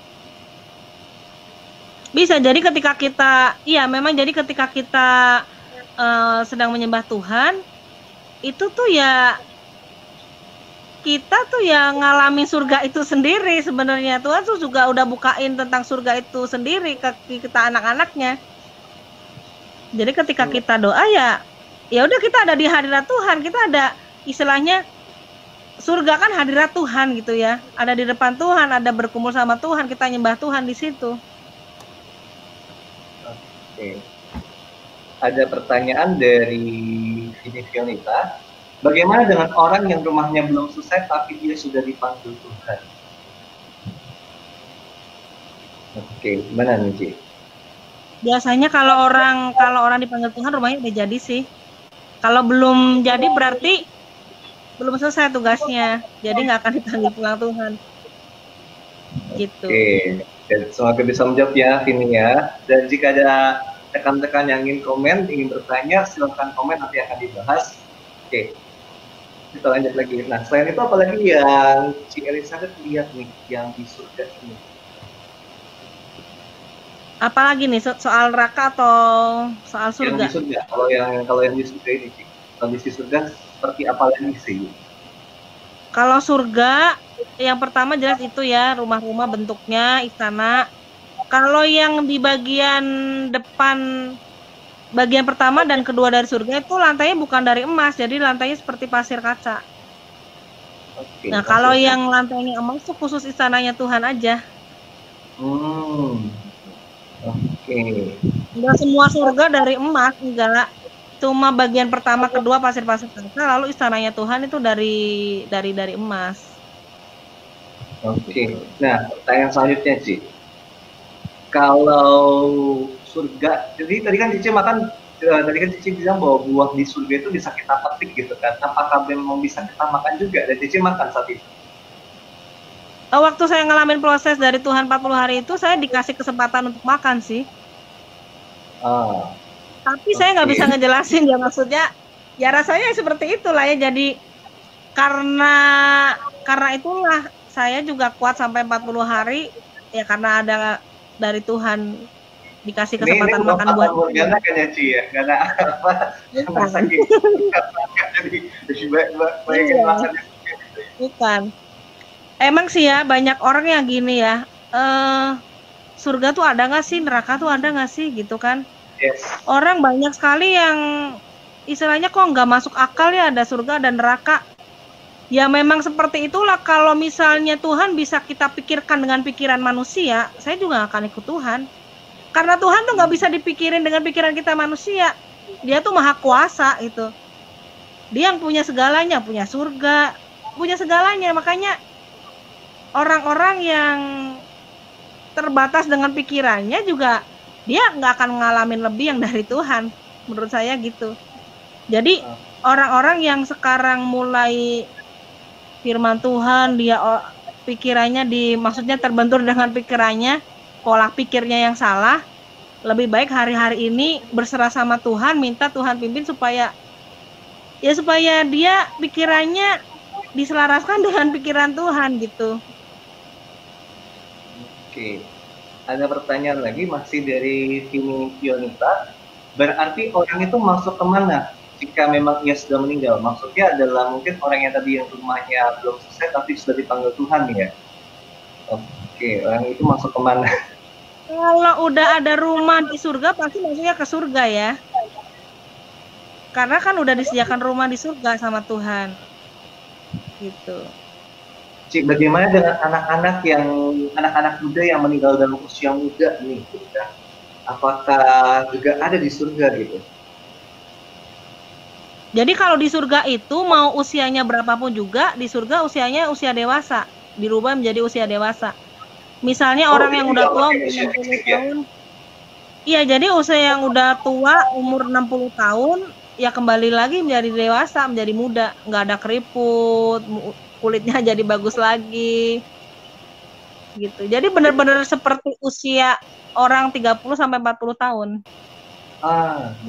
C: Bisa jadi ketika kita, memang jadi ketika kita sedang menyembah Tuhan, itu tuh ya kita tuh yang ngalamin surga itu sendiri sebenarnya. Tuhan tuh juga udah bukain tentang surga itu sendiri ke kita anak-anaknya. Jadi ketika kita doa ya udah kita ada di hadirat Tuhan, kita ada istilahnya surga kan hadirat Tuhan gitu ya. Ada di depan Tuhan, ada berkumpul sama Tuhan, kita nyembah Tuhan di situ.
B: Oke. Ada pertanyaan dari Vini Fionita. Bagaimana dengan orang yang rumahnya belum selesai tapi dia sudah dipanggil Tuhan? Oke, gimana nih Ci?
C: Biasanya kalau orang dipanggil Tuhan rumahnya udah jadi sih. Kalau belum jadi berarti belum selesai tugasnya. Jadi nggak akan dipanggil pulang Tuhan. Gitu.
B: Oke, semoga bisa menjawab ya Vini ya. Dan jika ada rekan-rekan yang ingin komen, ingin bertanya, silakan komen, nanti akan dibahas. Oke, kita lanjut lagi. Nah, selain itu apalagi yang Ci Elizabeth lihat nih yang di surga ini?
C: Apalagi nih, soal neraka atau soal surga?
B: Yang di surga. Kalau yang di surga ini, Ci, kondisi surga seperti apa lagi sih?
C: Kalau surga, yang pertama jelas itu ya, rumah-rumah bentuknya, istana. Kalau yang di bagian depan, bagian pertama dan kedua dari surga itu lantainya bukan dari emas, jadi lantainya seperti pasir kaca. Oke, nah, kalau yang lantainya emas itu khusus istananya Tuhan aja.
B: Oke.
C: Enggak semua surga dari emas, enggak. Cuma bagian pertama, kedua pasir-pasir kaca, lalu istananya Tuhan itu dari emas.
B: Oke. Nah, pertanyaan selanjutnya Ci. Kalau surga, jadi tadi kan Cici bilang bahwa buah di surga itu bisa kita petik gitu kan. Apakah memang bisa kita makan juga? Dan Cici makan saat itu?
C: Waktu saya ngalamin proses dari Tuhan 40 hari itu, saya dikasih kesempatan untuk makan sih. Tapi saya nggak bisa ngejelasin ya, maksudnya ya rasanya seperti itulah ya. Jadi karena itulah saya juga kuat sampai 40 hari ya, karena ada dari Tuhan dikasih kesempatan
B: ini
C: makan buah.
B: Gana kan ya Ci ya? Gana apa? Saking jadi banyak makannya.
C: Bukan. Emang sih ya, banyak orang yang gini ya, surga tuh ada nggak sih, neraka tuh ada nggak sih gitu kan.
B: Yes.
C: Orang banyak sekali yang istilahnya kok nggak masuk akal ya ada surga dan neraka. Ya memang seperti itulah, kalau misalnya Tuhan bisa kita pikirkan dengan pikiran manusia, saya juga akan ikut Tuhan. Karena Tuhan tuh nggak bisa dipikirin dengan pikiran kita manusia. Dia tuh maha kuasa itu. Dia yang punya segalanya, punya surga, punya segalanya. Makanya orang-orang yang terbatas dengan pikirannya juga dia nggak akan ngalamin lebih yang dari Tuhan. Menurut saya gitu. Jadi orang-orang yang sekarang mulai firman Tuhan, dia pikirannya maksudnya terbentur dengan pikirannya, pola pikirnya yang salah, lebih baik hari-hari ini berserah sama Tuhan, minta Tuhan pimpin supaya dia pikirannya diselaraskan dengan pikiran Tuhan gitu.
B: Oke, ada pertanyaan lagi masih dari Tini Fionita. Berarti orang itu masuk kemana jika memang ia sudah meninggal? Maksudnya adalah mungkin orang yang tadi yang rumahnya belum selesai tapi sudah dipanggil Tuhan ya. Oke, orang itu masuk kemana?
C: Kalau udah ada rumah di surga pasti masuknya ke surga ya. Karena kan udah disediakan rumah di surga sama Tuhan. Gitu.
B: Cik, bagaimana dengan anak-anak muda yang meninggal dalam usia muda nih? Apakah juga ada di surga gitu?
C: Jadi kalau di surga itu mau usianya berapapun juga, di surga usianya usia dewasa, dirubah menjadi usia dewasa. Misalnya orang yang udah tua umur 60 tahun. Iya, jadi usia yang udah tua umur 60 tahun ya kembali lagi menjadi dewasa, menjadi muda, nggak ada keriput, kulitnya jadi bagus lagi. Gitu. Jadi benar-benar seperti usia orang 30 sampai 40 tahun.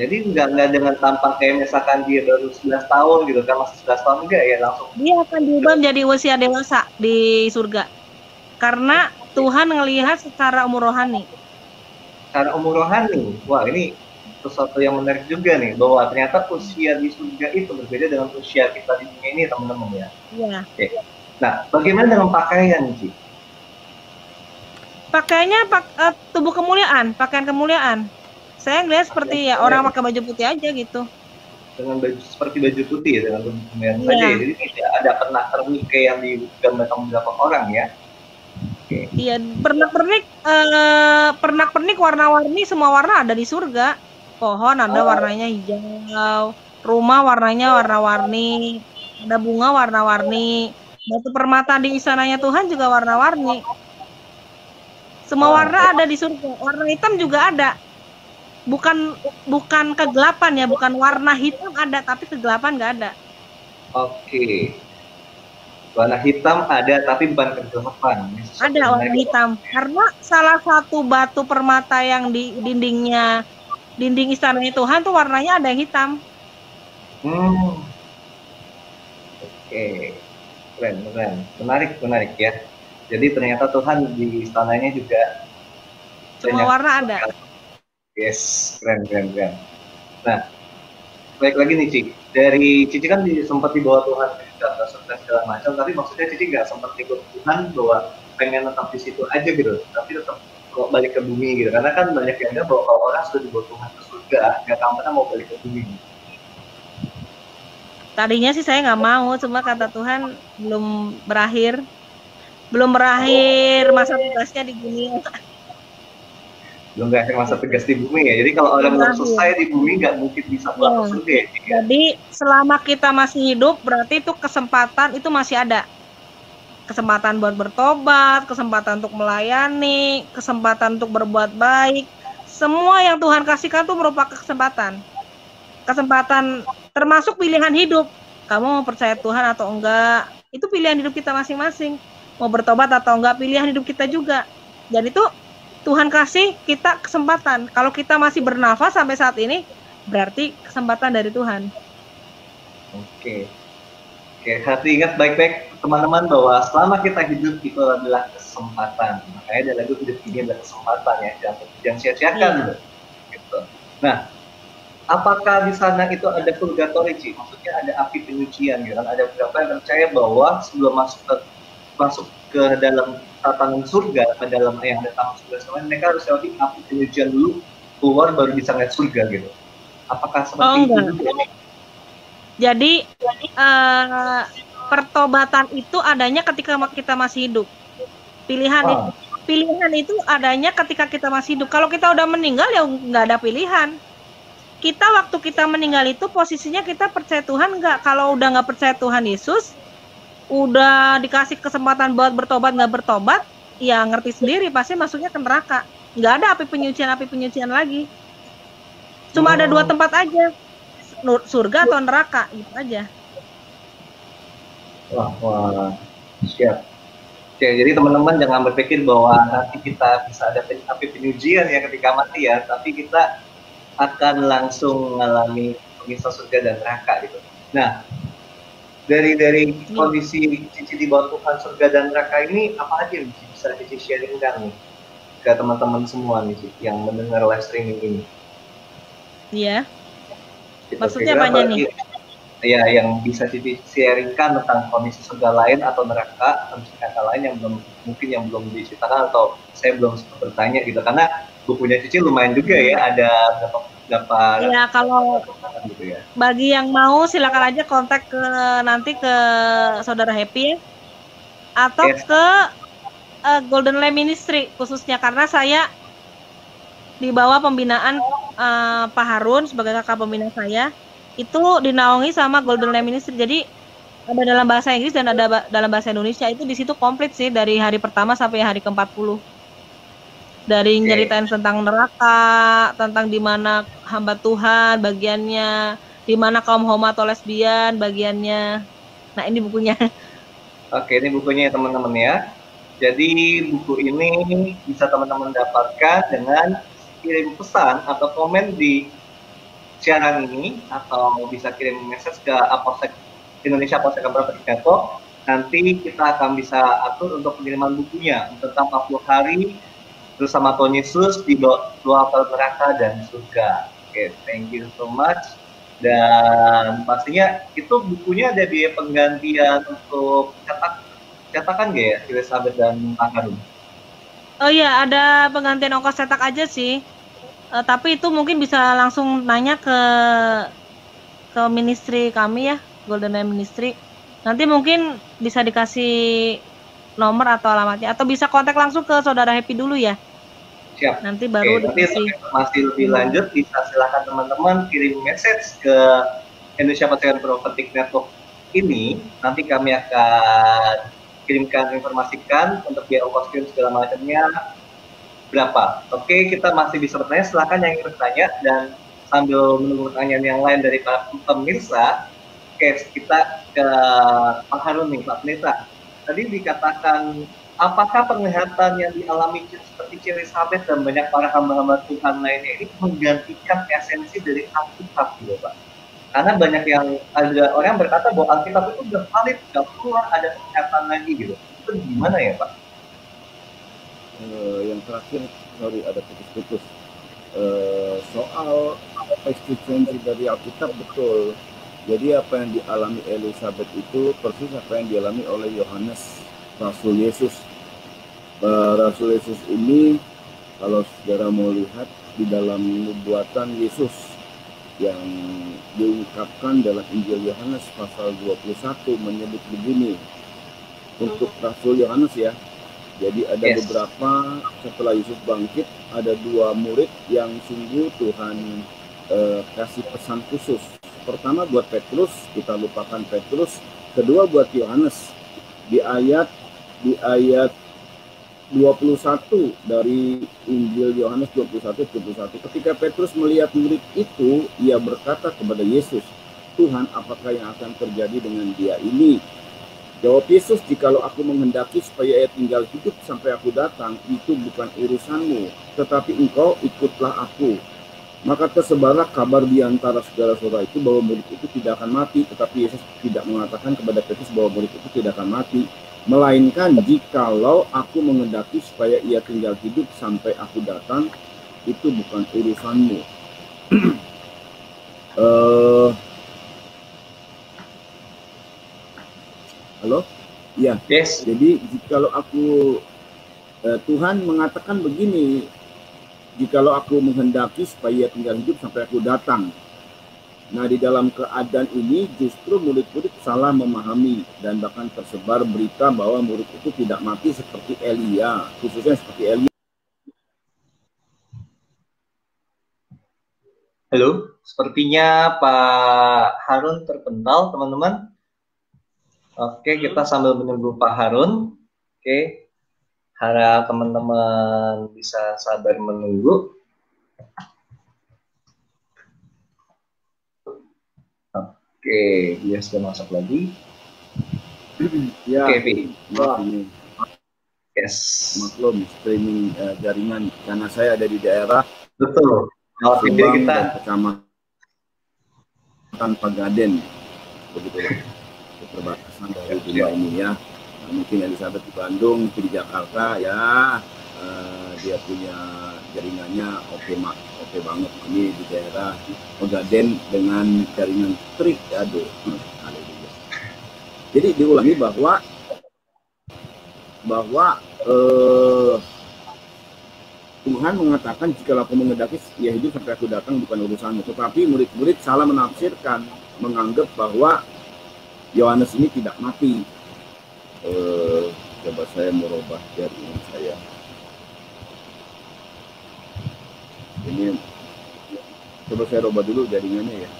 B: Jadi nggak dengan tampang kayak misalkan dia baru 11 tahun gitu kan, masih 11 tahun enggak ya langsung.
C: Dia akan diubah menjadi usia dewasa di surga. Karena Tuhan ngelihat secara umur rohani.
B: Secara umur rohani, wah ini sesuatu yang menarik juga nih, bahwa ternyata usia di surga itu berbeda dengan usia kita di dunia ini teman-teman ya.
C: Iya.
B: Oke. Nah, bagaimana dengan pakaian Ci?
C: Pakaiannya tubuh kemuliaan, pakaian kemuliaan. Saya ngeliat seperti ya orang pakai baju putih aja gitu.
B: Dengan baju seperti baju putih ya, dengan baju kemuliaan saja. Jadi tidak ada pernak-pernik kayak yang digambarkan beberapa orang ya.
C: Okay. Iya, pernak-pernik warna-warni, semua warna ada di surga. Pohon ada warnanya hijau, rumah warnanya warna-warni, ada bunga warna-warni, batu permata di istananya Tuhan juga warna-warni. Semua warna ada di surga. Warna hitam juga ada. Bukan kegelapan ya, bukan warna hitam ada, tapi kegelapan nggak ada.
B: Oke. Warna hitam ada, tapi bukan kegelapan.
C: Ada warna hitam. Karena salah satu batu permata yang di dinding istananya Tuhan tuh warnanya ada yang hitam.
B: Oke. Keren. Menarik ya. Jadi ternyata Tuhan di istananya juga
C: semua warna ada.
B: Yes, keren. Nah, baik lagi nih Cici. Dari Cici kan sempat dibawa Tuhan ke segala macam, tapi maksudnya Cici nggak sempat ikut Tuhan bahwa pengen tetap di situ aja gitu, tapi tetap kalau balik ke bumi gitu. Karena kan banyak yang bahwa kalau orang sudah dibawa Tuhan ke surga, nggak pernah mau balik ke bumi.
C: Tadinya sih saya nggak mau, cuma kata Tuhan belum berakhir masa tugasnya di dunia.
B: Belum berakhir masa tugas di bumi ya. Jadi kalau orang belum selesai di bumi nggak mungkin bisa pulang ke surga.
C: Jadi selama kita masih hidup berarti itu kesempatan itu masih ada. Kesempatan buat bertobat, kesempatan untuk melayani, kesempatan untuk berbuat baik. Semua yang Tuhan kasihkan itu merupakan kesempatan. Kesempatan termasuk pilihan hidup. Kamu mau percaya Tuhan atau enggak? Itu pilihan hidup kita masing-masing. Mau bertobat atau enggak, pilihan hidup kita juga. Jadi itu Tuhan kasih kita kesempatan. Kalau kita masih bernafas sampai saat ini, berarti kesempatan dari Tuhan.
B: Oke, harus diingat baik-baik teman-teman bahwa selama kita hidup itu adalah kesempatan. Makanya dalam hidup ini adalah kesempatan ya, jangan sia-siakan. Gitu. Nah, apakah di sana itu ada purgatory, Ci? Maksudnya ada api penyucian, gitu kan? Ada beberapa yang percaya bahwa sebelum masuk ke dalam tatanan surga, ke dalam yang datang surga, mereka harus lewati api penyucian dulu keluar baru bisa ngeliat surga gitu. Apakah seperti itu juga?
C: Jadi pertobatan itu adanya ketika kita masih hidup. Pilihan itu adanya ketika kita masih hidup. Kalau kita udah meninggal ya nggak ada pilihan. Kita waktu kita meninggal itu posisinya kita percaya Tuhan nggak? Kalau udah nggak percaya Tuhan Yesus, udah dikasih kesempatan buat bertobat nggak bertobat, ya ngerti sendiri pasti masuknya ke neraka. Nggak ada api penyucian lagi. Cuma ada dua tempat aja, surga atau neraka, gitu aja.
B: Wah, siap. Oke, jadi teman-teman jangan berpikir bahwa nanti kita bisa ada api penyucian ya ketika mati ya, tapi kita akan langsung mengalami pemisah surga dan neraka gitu. Nah, dari kondisi Cici di bawah Tuhan surga dan neraka ini, apa aja yang bisa Cici sharingkan nih ke teman-teman semua nih yang mendengar live streaming ini?
C: Iya. Maksudnya apanya nih?
B: Ya, yang bisa Cici sharingkan tentang kondisi surga lain atau neraka lain yang belum diceritakan atau saya belum sempat bertanya gitu, karena bukunya Cici lumayan juga ya, ada berapa
C: ya, kalau gitu ya. Bagi yang mau silakan aja kontak nanti ke Saudara Happy ya, atau ke Golden Lamb Ministry khususnya, karena saya di bawah pembinaan Pak Harun sebagai kakak pembina saya, itu dinaungi sama Golden Lamb Ministry. Jadi ada dalam bahasa Inggris dan ada dalam bahasa Indonesia. Itu di situ komplit sih dari hari pertama sampai hari ke-40. Dari nyeritain tentang neraka, tentang di mana hamba Tuhan bagiannya, di mana kaum homo atau lesbian bagiannya. Nah, ini bukunya.
B: Oke, ini bukunya ya teman-teman ya. Jadi buku ini bisa teman-teman dapatkan dengan kirim pesan atau komen di siaran ini, atau bisa kirim message ke Apostek Indonesia Apostek Prophetic Network. Nanti kita akan bisa atur untuk pengiriman bukunya tentang 40 hari bersama Tuhan Yesus di dua apel neraka dan surga. Oke, thank you so much. Dan pastinya itu bukunya ada biaya penggantian untuk cetakan nggak ya, Elizabeth dan Pak Harun?
C: Oh iya, ada penggantian ongkos cetak aja sih. Tapi itu mungkin bisa langsung nanya ke ministry kami ya, Golden Lamb Ministry. Nanti mungkin bisa dikasih nomor atau alamatnya, atau bisa kontak langsung ke Saudara Happy dulu ya.
B: Siap.
C: Nanti baru
B: dikasih. Masih lebih lanjut bisa silakan teman-teman kirim message ke Indonesia Apostek Prophetic Network ini. Nanti kami akan kirimkan, informasikan untuk biaya ongkos kirim segala macamnya berapa. Oke, kita masih bisa bertanya, silakan yang ingin bertanya, dan sambil menunggu pertanyaan yang lain dari para pemirsa, oke, kita ke Pak Harun nih, Pak Pendeta. Tadi dikatakan, apakah penglihatan yang dialami seperti Elizabeth dan banyak para hamba-hamba Tuhan lainnya ini menggantikan esensi dari Alkitab gitu, Pak? Karena banyak yang, ada orang yang berkata bahwa Alkitab itu udah valid, gak perlu ada penglihatan lagi gitu. Itu gimana ya, Pak?
A: Yang terakhir, sorry ada putus-putus. Soal eksistensi dari Alkitab, betul. Jadi apa yang dialami Elizabeth itu persis apa yang dialami oleh Yohanes, Rasul Yesus. Rasul Yesus ini, kalau saudara mau lihat di dalam nubuatan Yesus yang diungkapkan dalam Injil Yohanes pasal 21 menyebut begini, untuk Rasul Yohanes ya. Jadi ada beberapa, setelah Yesus bangkit, ada 2 murid yang sungguh Tuhan kasih pesan khusus. Pertama buat Petrus, kita lupakan Petrus. Kedua buat Yohanes. Di ayat 21 dari Injil Yohanes 21. Ketika Petrus melihat murid itu, ia berkata kepada Yesus, Tuhan, apakah yang akan terjadi dengan dia ini? Jawab Yesus, jikalau aku menghendaki supaya ia tinggal hidup sampai aku datang, itu bukan urusanmu, tetapi engkau ikutlah aku. Maka tersebarlah kabar di antara saudara-saudara itu bahwa murid itu tidak akan mati, tetapi Yesus tidak mengatakan kepada Petrus bahwa murid itu tidak akan mati, melainkan jikalau aku menghendaki supaya ia tinggal hidup sampai aku datang, itu bukan urusanmu. Halo? Ya.
B: Yes.
A: Jadi kalau aku Tuhan mengatakan begini, jikalau aku menghendaki supaya ia tinggal hidup sampai aku datang. Nah, di dalam keadaan ini justru murid-murid salah memahami dan bahkan tersebar berita bahwa murid itu tidak mati seperti Elia, khususnya seperti Elia.
B: Halo, sepertinya Pak Harun terpental, teman-teman. Oke, kita sambil menunggu Pak Harun. Oke, harap teman-teman bisa sabar menunggu. Oke, dia sudah masuk lagi.
A: Ya,
B: Oke, Pi.
A: maaf ini.
B: Yes.
A: Maklum streaming jaringan karena saya ada di daerah
B: Betul. Kalau video
A: Subang
B: kita
A: dan Kecamatan Pagaden, begitulah perbatasan dari dua ini ya. Nah, mungkin Elizabeth di Bandung, di Jakarta ya, dia punya jaringannya oke banget. Ini di daerah Pagaden dengan jaringan trik, aduh. Jadi diulangi bahwa Tuhan mengatakan jika aku menghendaki ia hidup sampai aku datang bukan urusanmu. Tetapi murid-murid salah menafsirkan, menganggap bahwa Yohanes ini tidak mati. Coba saya merubah jaringan saya. Ini coba saya rubah dulu jaringannya ya.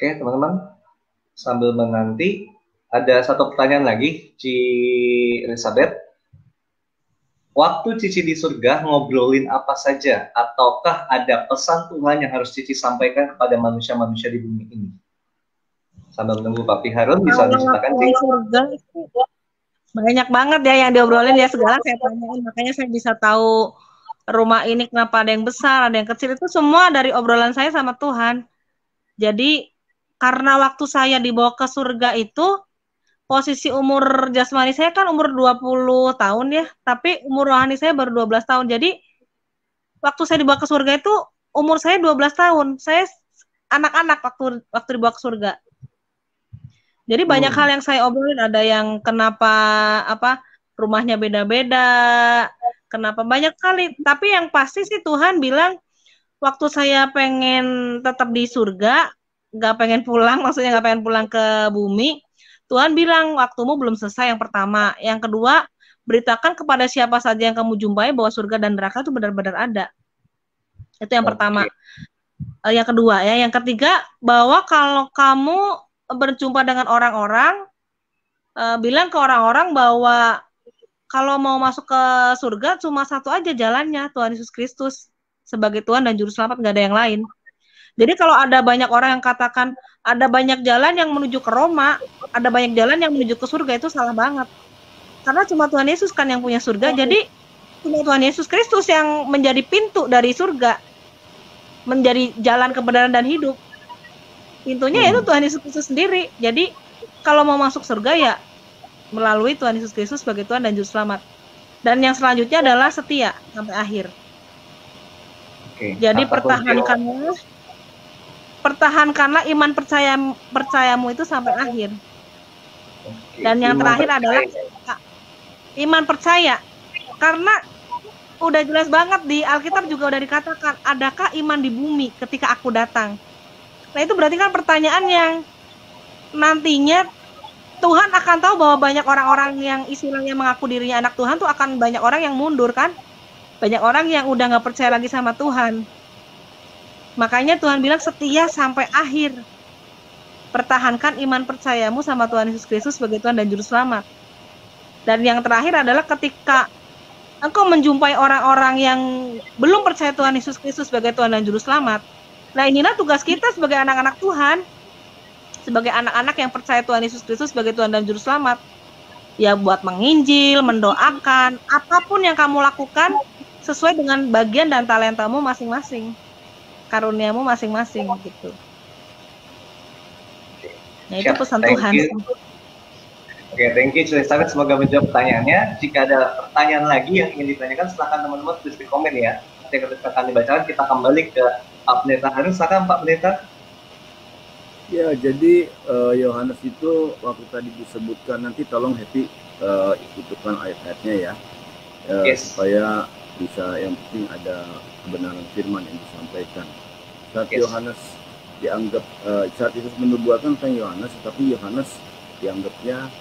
B: Oke, teman-teman, sambil menanti, ada satu pertanyaan lagi, Ci Elizabeth. Waktu Cici di surga ngobrolin apa saja, ataukah ada pesan Tuhan yang harus Cici sampaikan kepada manusia-manusia di bumi ini? Sambil menunggu Papi Harun, bisa diceritakan, Ci?
C: Surga banyak banget ya yang diobrolin ya, segala saya tanyain, makanya saya bisa tahu rumah ini kenapa ada yang besar, ada yang kecil, itu semua dari obrolan saya sama Tuhan. Jadi karena waktu saya dibawa ke surga itu, posisi umur jasmani saya kan umur 20 tahun ya, tapi umur rohani saya baru 12 tahun. Jadi waktu saya dibawa ke surga itu umur saya 12 tahun. Saya anak-anak waktu dibawa ke surga. Jadi banyak hal yang saya obrolin, ada yang kenapa rumahnya beda-beda, kenapa banyak kali. Tapi yang pasti sih Tuhan bilang waktu saya pengen tetap di surga, nggak pengen pulang, maksudnya nggak pengen pulang ke bumi, Tuhan bilang waktumu belum selesai, yang pertama. Yang kedua, beritakan kepada siapa saja yang kamu jumpai bahwa surga dan neraka itu benar-benar ada. Itu yang pertama. Yang kedua ya, yang ketiga, bahwa kalau kamu berjumpa dengan orang-orang, bilang ke orang-orang bahwa kalau mau masuk ke surga cuma satu aja jalannya, Tuhan Yesus Kristus sebagai Tuhan dan Juru Selamat, nggak ada yang lain. Jadi kalau ada banyak orang yang katakan ada banyak jalan yang menuju ke Roma, ada banyak jalan yang menuju ke surga, itu salah banget. Karena cuma Tuhan Yesus kan yang punya surga, jadi cuma Tuhan Yesus Kristus yang menjadi pintu dari surga, menjadi jalan kebenaran dan hidup. Pintunya itu Tuhan Yesus Kristus sendiri. Jadi kalau mau masuk surga ya melalui Tuhan Yesus Kristus sebagai Tuhan dan Juru Selamat. Dan yang selanjutnya adalah setia sampai akhir. Jadi pertahankanlah iman percayamu itu sampai akhir. Dan yang terakhir adalah iman percaya. Karena udah jelas banget di Alkitab juga udah dikatakan, adakah iman di bumi ketika aku datang? Nah itu berarti kan pertanyaan yang nantinya Tuhan akan tahu bahwa banyak orang-orang yang istilahnya mengaku dirinya anak Tuhan tuh akan banyak orang yang mundur kan? Banyak orang yang udah gak percaya lagi sama Tuhan. Makanya Tuhan bilang setia sampai akhir. Pertahankan iman percayamu sama Tuhan Yesus Kristus sebagai Tuhan dan Juru Selamat. Dan yang terakhir adalah ketika engkau menjumpai orang-orang yang belum percaya Tuhan Yesus Kristus sebagai Tuhan dan Juru Selamat. Nah inilah tugas kita sebagai anak-anak Tuhan. Sebagai anak-anak yang percaya Tuhan Yesus Kristus sebagai Tuhan dan Juru Selamat. Ya buat menginjil, mendoakan, apapun yang kamu lakukan sesuai dengan bagian dan talentamu masing-masing. Karuniamu masing-masing gitu. Nah itu pesan Tuhan.
B: Oke, thank you Elizabeth, semoga menjawab pertanyaannya. Jika ada pertanyaan lagi yang ingin ditanyakan, silakan teman-teman tulis di komen ya. Nanti ketika kami bacakan, kita kembali ke Pak Pendeta Harun. Silakan Pak Pendeta.
A: Ya, jadi Yohanes itu waktu tadi disebutkan, nanti tolong Happy ikutkan ayat-ayatnya ya,
B: Yes.
A: supaya bisa, yang penting ada kebenaran firman yang disampaikan. Saat
B: Yes.
A: Yohanes dianggap, saat Yesus menubuatkan tentang Yohanes, tetapi Yohanes dianggapnya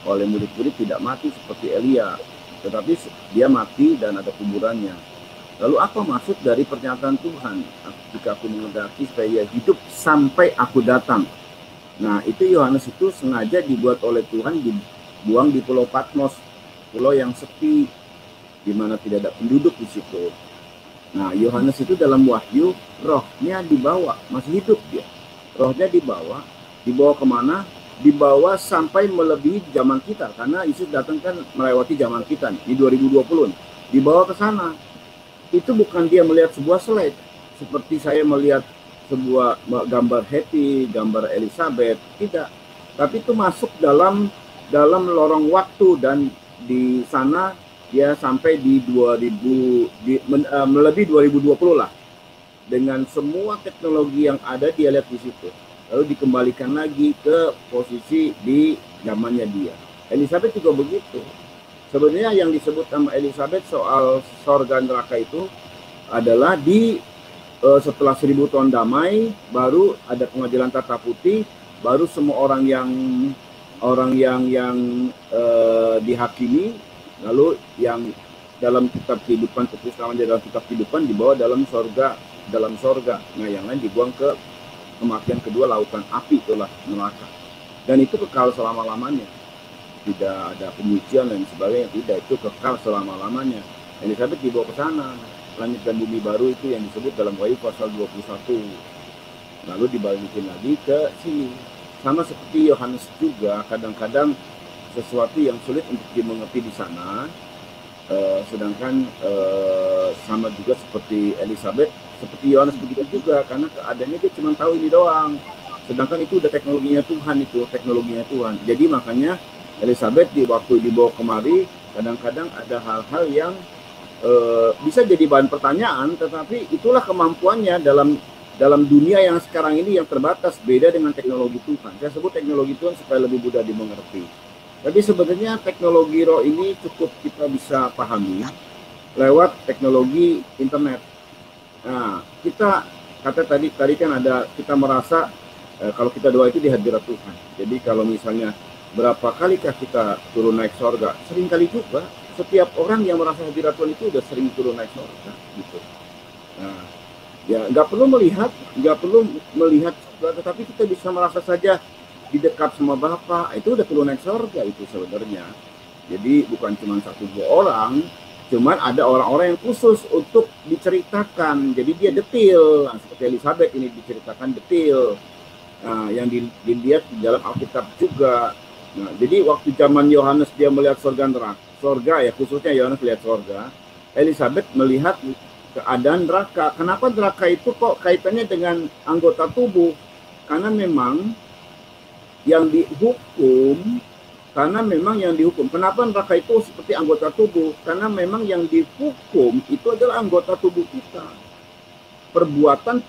A: oleh murid-murid tidak mati seperti Elia, tetapi dia mati dan ada kuburannya. Lalu apa maksud dari pernyataan Tuhan, jika aku menghendaki supaya ia hidup sampai aku datang? Nah, itu Yohanes itu sengaja dibuat oleh Tuhan, dibuang di Pulau Patmos, pulau yang sepi, di mana tidak ada penduduk di situ. Nah, Yohanes itu dalam Wahyu, rohnya dibawa, masih hidup dia. Rohnya dibawa kemana? Dibawa sampai melebihi zaman kita, karena Yesus datang kan melewati zaman kita di 2020, dibawa ke sana. Itu bukan dia melihat sebuah slide seperti saya melihat sebuah gambar Happy, gambar Elizabeth, tidak, tapi itu masuk dalam lorong waktu, dan di sana dia sampai di melebihi 2020 lah, dengan semua teknologi yang ada dia lihat di situ. Lalu dikembalikan lagi ke posisi di zamannya dia. Elizabeth juga begitu. Sebenarnya yang disebut sama Elizabeth soal sorga neraka itu adalah di setelah 1000 tahun damai, baru ada pengadilan tata putih, baru semua orang yang dihakimi, lalu yang dalam kitab kehidupan, ketulisan dalam kitab kehidupan dibawa dalam sorga. Nah, yang lain dibuang ke kematian kedua, lautan api, itulah neraka. Dan itu kekal selama-lamanya. Tidak ada penyucian dan sebagainya, tidak, itu kekal selama-lamanya. Elizabeth dibawa ke sana, langit dan bumi baru itu yang disebut dalam Wahyu pasal 21. Lalu dibalikin lagi ke sini. Sama seperti Yohanes juga, kadang-kadang sesuatu yang sulit untuk dimengerti di sana, sedangkan sama juga seperti Elizabeth, seperti Yohanes begitu juga, karena keadaannya dia cuma tahu ini doang. Sedangkan itu udah teknologinya Tuhan. Jadi makanya Elizabeth di waktu dibawa kemari, kadang-kadang ada hal-hal yang bisa jadi bahan pertanyaan, tetapi itulah kemampuannya dalam dunia yang sekarang ini yang terbatas, beda dengan teknologi Tuhan. Saya sebut teknologi Tuhan supaya lebih mudah dimengerti. Tapi sebenarnya teknologi roh ini cukup kita bisa pahami lewat teknologi internet. Nah, kita kata tadi kan ada, kita merasa kalau kita doa itu di hadirat Tuhan. Jadi kalau misalnya berapa kalikah kita turun naik sorga, sering kali juga. Setiap orang yang merasa hadirat Tuhan itu udah sering turun naik sorga gitu. Nah, ya nggak perlu melihat, tetapi kita bisa merasa saja di dekat sama Bapa, itu udah turun naik sorga itu sebenarnya. Jadi bukan cuma 1-2 orang, cuman ada orang-orang yang khusus untuk diceritakan. Jadi dia detail, seperti Elizabeth ini diceritakan detail. Nah, yang dilihat di dalam Alkitab juga. Nah, jadi waktu zaman Yohanes dia melihat sorga ya, khususnya Yohanes melihat sorga, Elizabeth melihat keadaan neraka. Kenapa neraka itu kok kaitannya dengan anggota tubuh? Karena memang yang dihukum, kenapa neraka itu seperti anggota tubuh? Karena memang yang dihukum itu adalah anggota tubuh kita, perbuatan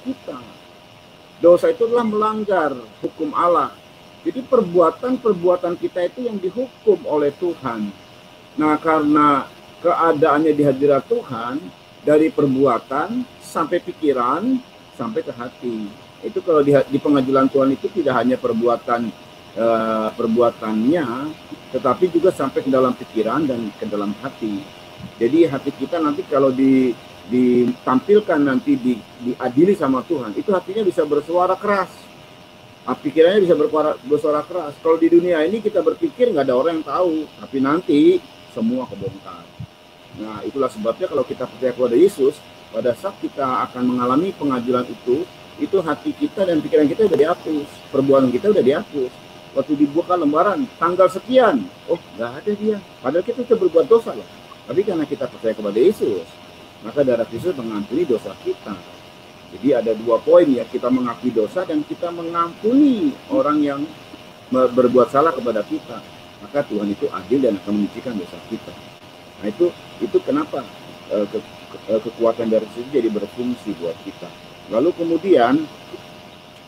A: kita. Dosa itu adalah melanggar hukum Allah. Jadi perbuatan kita itu yang dihukum oleh Tuhan. Nah, karena keadaannya di hadirat Tuhan, dari perbuatan sampai pikiran sampai ke hati. Itu kalau di pengadilan Tuhan itu tidak hanya perbuatannya, tetapi juga sampai ke dalam pikiran dan ke dalam hati. Jadi hati kita nanti kalau ditampilkan, nanti diadili sama Tuhan, itu hatinya bisa bersuara keras, pikirannya bisa bersuara keras. Kalau di dunia ini kita berpikir nggak ada orang yang tahu, tapi nanti semua kebongkar. Nah, itulah sebabnya kalau kita percaya kepada Yesus, pada saat kita akan mengalami pengadilan itu hati kita dan pikiran kita udah dihapus, perbuatan kita udah dihapus. Waktu dibuka lembaran, tanggal sekian, oh nggak ada dia. Padahal kita sudah berbuat dosa loh. Tapi karena kita percaya kepada Yesus, maka darah Yesus mengampuni dosa kita. Jadi ada 2 poin ya, kita mengakui dosa dan kita mengampuni orang yang berbuat salah kepada kita, maka Tuhan itu adil dan akan menyucikan dosa kita. Nah itu kenapa kekuatan dari situ jadi berfungsi buat kita. Lalu kemudian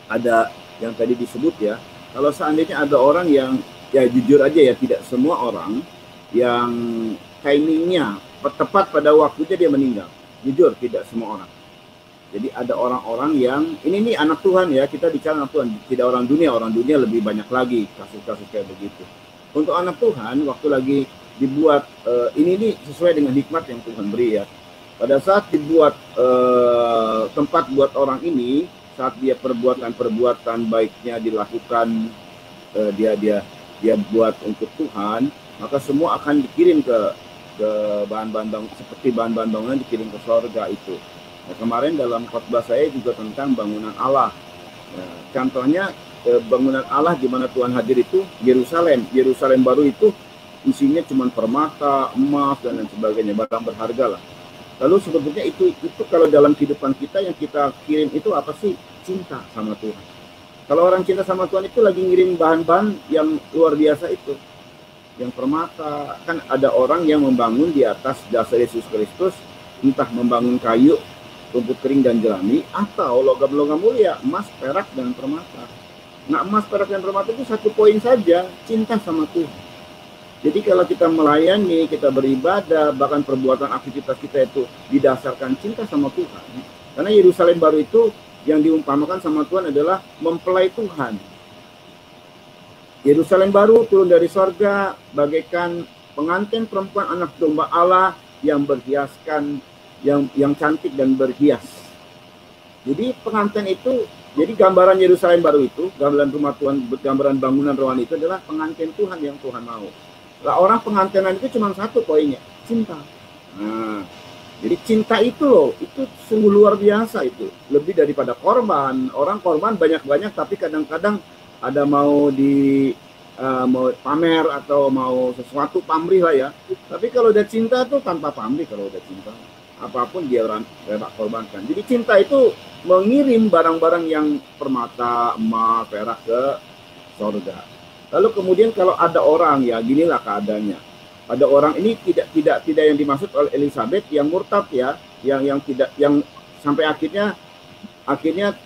A: ada yang tadi disebut ya, kalau seandainya ada orang yang ya jujur aja ya, tidak semua orang yang timingnya tepat pada waktunya dia meninggal. Jujur, tidak semua orang. Jadi ada orang-orang yang ini anak Tuhan ya, kita bicara anak Tuhan, tidak orang dunia lebih banyak lagi kasus-kasus kayak begitu. Untuk anak Tuhan waktu lagi dibuat ini sesuai dengan hikmat yang Tuhan beri ya. Pada saat dibuat tempat buat orang ini, saat dia perbuatan baiknya dilakukan, dia buat untuk Tuhan, maka semua akan dikirim ke bahan-bahan bangunan, seperti bahan-bahan bangunan dikirim ke surga itu. Nah, kemarin dalam khotbah saya juga tentang bangunan Allah. Nah, contohnya bangunan Allah di mana Tuhan hadir itu Yerusalem. Yerusalem baru itu isinya cuma permata, emas dan lain sebagainya, barang berharga lah. Lalu sebetulnya itu kalau dalam kehidupan kita yang kita kirim itu apa sih? Cinta sama Tuhan. Kalau orang cinta sama Tuhan itu lagi ngirim bahan-bahan yang luar biasa itu. Yang permata, kan ada orang yang membangun di atas dasar Yesus Kristus, entah membangun kayu, rumput kering dan jerami, atau logam-logam mulia, emas, perak, dan permata. Nah, emas, perak, dan permata itu satu poin saja, cinta sama Tuhan. Jadi kalau kita melayani, kita beribadah, bahkan perbuatan aktivitas kita itu didasarkan cinta sama Tuhan. Karena Yerusalem baru itu yang diumpamakan sama Tuhan adalah mempelai Tuhan. Yerusalem baru turun dari sorga bagaikan pengantin perempuan anak domba Allah yang berhiaskan, yang cantik dan berhias. Jadi pengantin itu, jadi gambaran Yerusalem baru itu, gambaran rumah Tuhan, gambaran bangunan rohani itu adalah pengantin Tuhan yang Tuhan mau. Lah orang pengantinan itu cuma satu poinnya, cinta. Nah, jadi cinta itu loh, itu sungguh luar biasa itu. Lebih daripada korban. Orang korban banyak-banyak, tapi kadang-kadang ada mau mau pamer atau mau sesuatu pamrih lah ya. Tapi kalau udah cinta tuh tanpa pamrih kalau udah cinta. Apapun dia rela korbankan. Jadi cinta itu mengirim barang-barang yang permata, emas, perak ke surga. Lalu kemudian kalau ada orang ya, ginilah keadaannya. Ada orang ini tidak yang dimaksud oleh Elizabeth yang murtad ya, yang sampai akhirnya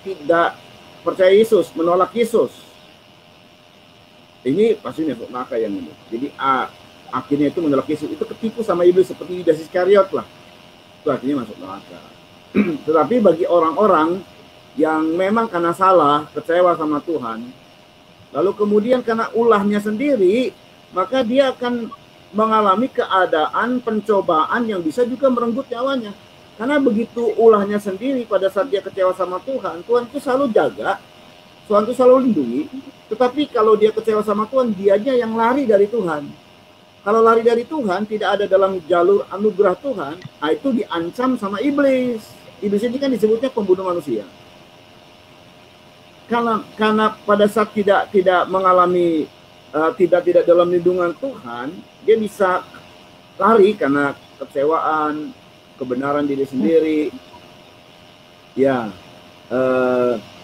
A: tidak percaya Yesus, menolak Yesus. Ini pasti masuk neraka yang ini. Jadi akhirnya itu menolak Yesus, itu ketipu sama iblis seperti Yudas Iskariot lah. Itu akhirnya masuk neraka. Tetapi bagi orang-orang yang memang karena salah, kecewa sama Tuhan, lalu kemudian karena ulahnya sendiri, maka dia akan mengalami keadaan pencobaan yang bisa juga merenggut nyawanya. Karena begitu ulahnya sendiri pada saat dia kecewa sama Tuhan, Tuhan itu selalu jaga, Tuhan itu selalu lindungi. Tetapi kalau dia kecewa sama Tuhan, dianya yang lari dari Tuhan. Kalau lari dari Tuhan, tidak ada dalam jalur anugerah Tuhan, itu diancam sama iblis. Iblis ini kan disebutnya pembunuh manusia. Karena pada saat tidak mengalami tidak dalam lindungan Tuhan, dia bisa lari karena kecewaan, kebenaran diri sendiri. Ya,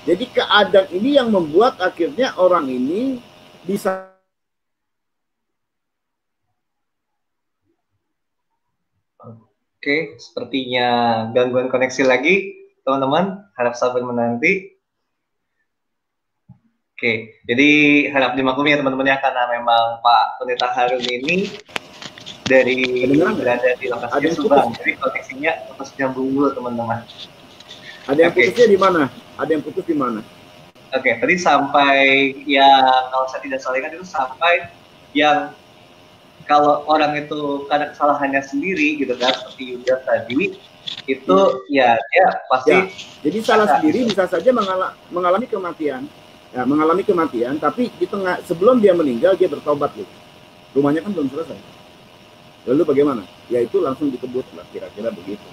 A: jadi keadaan ini yang membuat akhirnya orang ini bisa.
B: Oke, sepertinya gangguan koneksi lagi, teman-teman. Harap sabar menanti. Oke, jadi harap dimaklumi ya teman-teman ya, karena memang Pak Pendeta Harun ini dari berada di lokasi Subang, jadi koneksinya terus nyambung dulu teman-teman.
A: Ada yang putusnya di mana? Ada yang putus di mana?
B: Oke, tadi sampai yang kalau saya tidak salah ingat itu sampai yang kalau orang itu karena kesalahannya sendiri gitu kan, seperti Yudas tadi itu ya dia pasti
A: ya, jadi salah sendiri bisa saja mengalami kematian. Ya, mengalami kematian, tapi di tengah sebelum dia meninggal dia bertobat loh. Rumahnya kan belum selesai. Lalu bagaimana? Ya itu langsung dikebut lah, kira-kira begitu.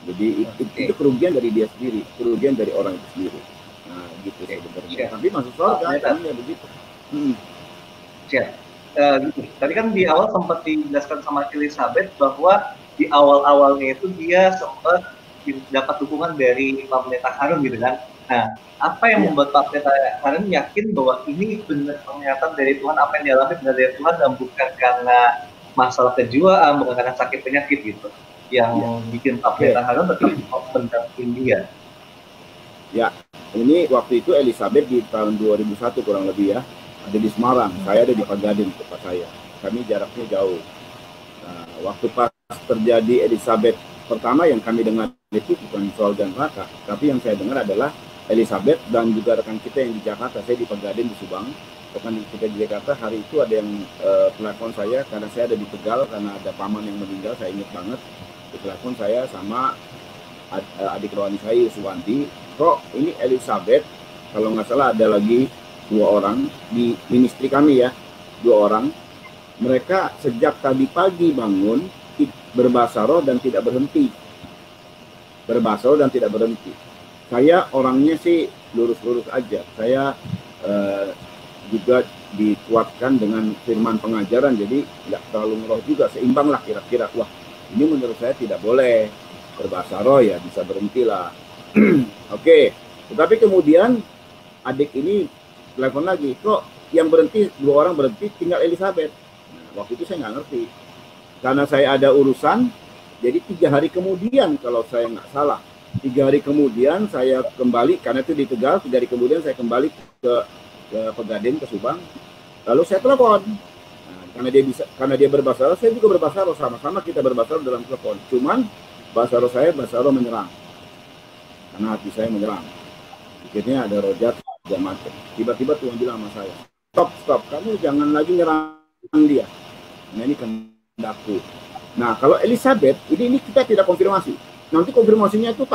A: Jadi itu kerugian dari dia sendiri, kerugian dari orang itu sendiri. Nah, gitu sebenarnya. Tapi masuk surga kan ya begitu.
B: Tadi kan di awal sempat dijelaskan sama Elizabeth bahwa di awal-awalnya itu dia sempat dapat dukungan dari Pak Pendeta Harun gitu kan. Nah, apa yang
A: Iya.
B: membuat Pak Pendeta Karen yakin bahwa ini benar penglihatan dari Tuhan, apa yang dialami benar dari Tuhan, dan bukan karena masalah kejiwaan, bukan karena sakit penyakit gitu, yang
A: Iya.
B: bikin Pak
A: Oke.
B: Pendeta Karen tetap mendampingi dia.
A: Ya, ini waktu itu Elizabeth di tahun 2001 kurang lebih ya, ada di Semarang, saya ada di Pagaden tempat saya. Kami jaraknya jauh. Nah, waktu pas terjadi Elizabeth pertama yang kami dengar itu bukan soal dan raka, tapi yang saya dengar adalah Elizabeth dan juga rekan kita yang di Jakarta. Saya di Pagaden di Subang, rekan kita di Jakarta hari itu ada yang telepon saya karena saya ada di Tegal karena ada paman yang meninggal, saya ingat banget. Telepon saya sama adik rohani saya Yuswanti, kok ini Elizabeth, kalau nggak salah ada lagi 2 orang di ministry kami ya, 2 orang, mereka sejak tadi pagi bangun berbahasa roh dan tidak berhenti, berbahasa roh dan tidak berhenti. Saya orangnya sih lurus-lurus aja, saya juga dikuatkan dengan firman pengajaran, jadi nggak terlalu ngeroh juga, seimbang lah kira-kira. Wah, ini menurut saya tidak boleh berbahasa roh, ya bisa berhenti lah. Oke, tetapi kemudian adik ini telepon lagi, kok yang berhenti 2 orang berhenti, tinggal Elizabeth. Nah, waktu itu saya nggak ngerti, karena saya ada urusan, jadi 3 hari kemudian kalau saya nggak salah, 3 hari kemudian saya kembali, karena itu di Tegal, 3 hari kemudian saya kembali ke Pegadaian, ke Subang, lalu saya telepon. Nah, karena dia berbahasa roh, saya juga berbahasa roh, sama-sama kita berbahasa roh dalam telepon. Cuman bahasa roh saya, bahasa roh menyerang, karena hati saya menyerang. Akhirnya ada roh jahat segala macam. Tiba-tiba Tuhan bilang sama saya, stop, kamu jangan lagi nyerang dia. Nah, ini kehendakku. Nah, kalau Elizabeth, ini kita tidak konfirmasi. Nanti konfirmasinya itu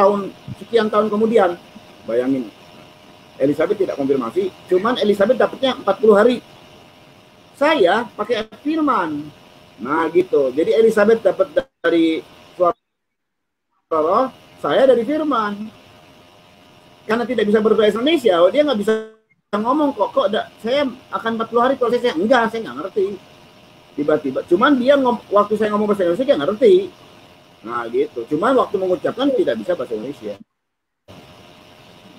A: sekian tahun kemudian. Bayangin, Elizabeth tidak konfirmasi, cuman Elizabeth dapatnya 40 hari. Saya pakai firman. Nah, gitu. Jadi Elizabeth dapat dari roh, saya dari firman. Karena tidak bisa berbahasa Indonesia, dia nggak bisa ngomong kok saya akan 40 hari prosesnya. Enggak, saya nggak ngerti. Tiba-tiba, cuman dia waktu saya ngomong bahasa Indonesia dia nggak ngerti. Nah gitu, cuman waktu mengucapkan tidak bisa bahasa Indonesia.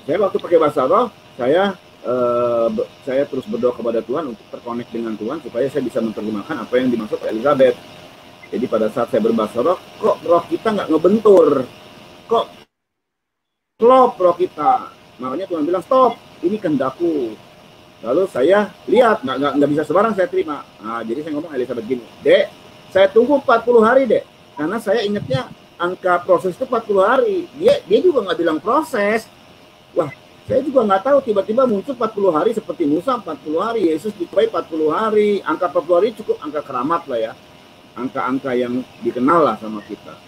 A: Saya waktu pakai bahasa roh, saya terus berdoa kepada Tuhan untuk terkonek dengan Tuhan supaya saya bisa menerjemahkan apa yang dimaksud Elizabeth. Jadi pada saat saya berbahasa roh, kok roh kita nggak ngebentur, kok klop roh kita. Makanya Tuhan bilang stop, ini kehendakku. Lalu saya lihat nggak bisa sembarang saya terima. Nah, jadi saya ngomong Elizabeth gini, Dek, saya tunggu 40 hari Dek, karena saya ingatnya angka proses itu 40 hari. Dia juga nggak bilang proses. Wah, saya juga nggak tahu, tiba-tiba muncul 40 hari seperti Musa 40 hari, Yesus dituai 40 hari, angka 40 hari cukup angka keramat lah ya, angka-angka yang dikenal lah sama kita.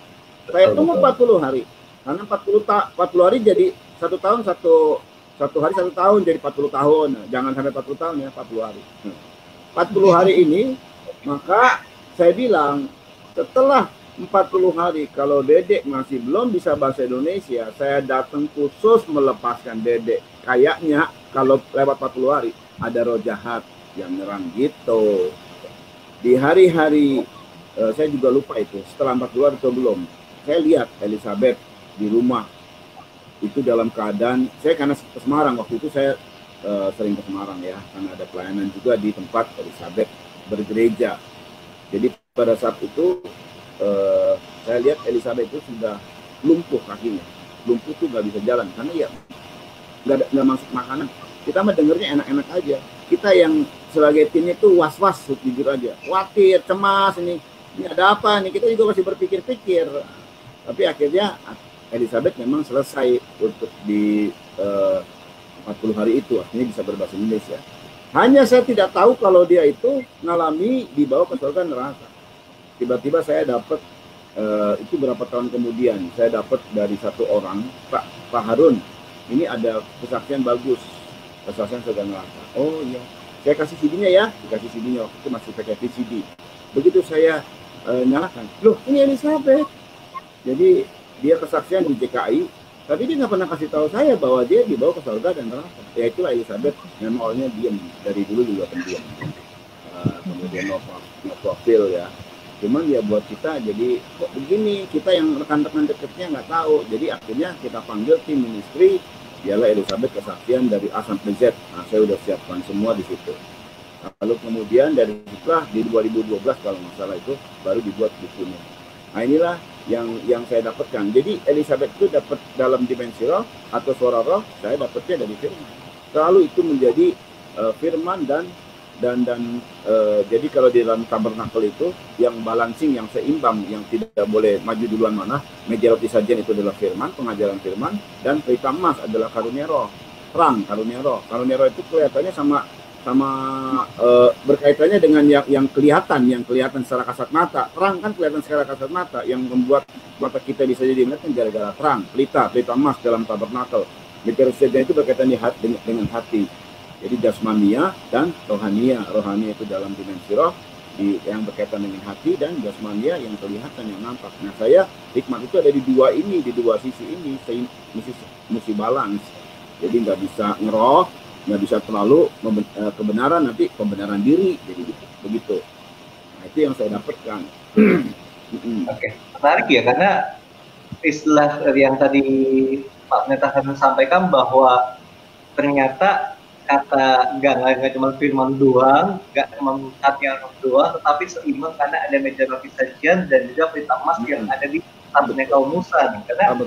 A: Saya tunggu 40 hari, karena 40 hari jadi 1 tahun, satu hari 1 tahun jadi 40 tahun. Nah, jangan sampai 40 tahun ya, 40 hari. 40 hari ini, maka saya bilang setelah 40 hari kalau Dedek masih belum bisa bahasa Indonesia, saya datang khusus melepaskan Dedek. Kayaknya kalau lewat 40 hari ada roh jahat yang nyerang gitu. Di hari-hari saya juga lupa itu setelah 40 hari atau belum, saya lihat Elizabeth di rumah itu dalam keadaan, saya karena ke Semarang waktu itu, saya sering ke Semarang ya, karena ada pelayanan juga di tempat Elizabeth bergereja. Jadi pada saat itu saya lihat Elizabeth itu sudah lumpuh kakinya, lumpuh tuh nggak bisa jalan karena ya nggak masuk makanan. Kita mah dengernya enak-enak aja, kita yang sebagai tim itu was-was, jujur aja, khawatir, cemas, ini ada apa nih, kita juga masih berpikir-pikir. Tapi akhirnya Elizabeth memang selesai untuk di 40 hari itu, akhirnya bisa berbahasa Indonesia. Hanya saya tidak tahu kalau dia itu ngalami dibawa ke surga neraka. Tiba-tiba saya dapat itu berapa tahun kemudian, saya dapat dari satu orang, Pak Harun, ini ada kesaksian bagus, kesaksian surga neraka. Oh iya, saya kasih CD-nya ya, dikasih CD-nya, waktu itu masih pakai VCD. Begitu saya nyalakan, loh ini Elizabeth. Jadi dia kesaksian di JKI, tapi dia nggak pernah kasih tahu saya bahwa dia dibawa ke surga dan neraka. Ya itulah Elizabeth, memang awalnya diam, dari dulu juga pendiam. Kemudian no profil ya. Cuman ya buat kita jadi kok begini, kita yang rekan-rekan dekatnya nggak tahu. Jadi akhirnya kita panggil tim ministry ialah Elizabeth kesaksian dari A sampai Z. Nah, saya udah siapkan semua di situ. Lalu kemudian dari setelah di 2012 kalau nggak salah itu baru dibuat bukunya. Nah inilah yang saya dapatkan. Jadi Elizabeth itu dapat dalam dimensi roh atau suara roh, saya dapatnya dari firman. Selalu itu menjadi firman dan jadi kalau di dalam tabernakel itu yang balancing, yang seimbang, yang tidak boleh maju duluan mana, meja roti sajian itu adalah firman, pengajaran firman, dan pelita emas adalah karunia roh, terang karunia roh. Karunia roh itu kelihatannya sama berkaitannya dengan yang kelihatan secara kasat mata. Terang kan kelihatan secara kasat mata, yang membuat mata kita bisa jadi ingat kan gara-gara terang. Pelita emas dalam tabernakel. Meja roti sajian itu berkaitan dengan hati. Jadi jasmania dan rohania. Rohania itu dalam dimensi roh yang berkaitan dengan hati, dan jasmania yang kelihatan, yang nampak. Nah, saya hikmat itu ada di dua sisi ini, mesti balance. Jadi nggak bisa ngeroh, nggak bisa terlalu kebenaran, nanti pembenaran diri, jadi begitu. Nah, itu yang saya dapatkan.
B: Oke, menarik ya, karena istilah yang tadi Pak Pendeta sampaikan bahwa ternyata kata nggak cuma firman doang, nggak cuma hati yang doang, tetapi seimbang karena ada meja roti sajian dan juga pelita emas yang ada di tabernakel Musa nih. Karena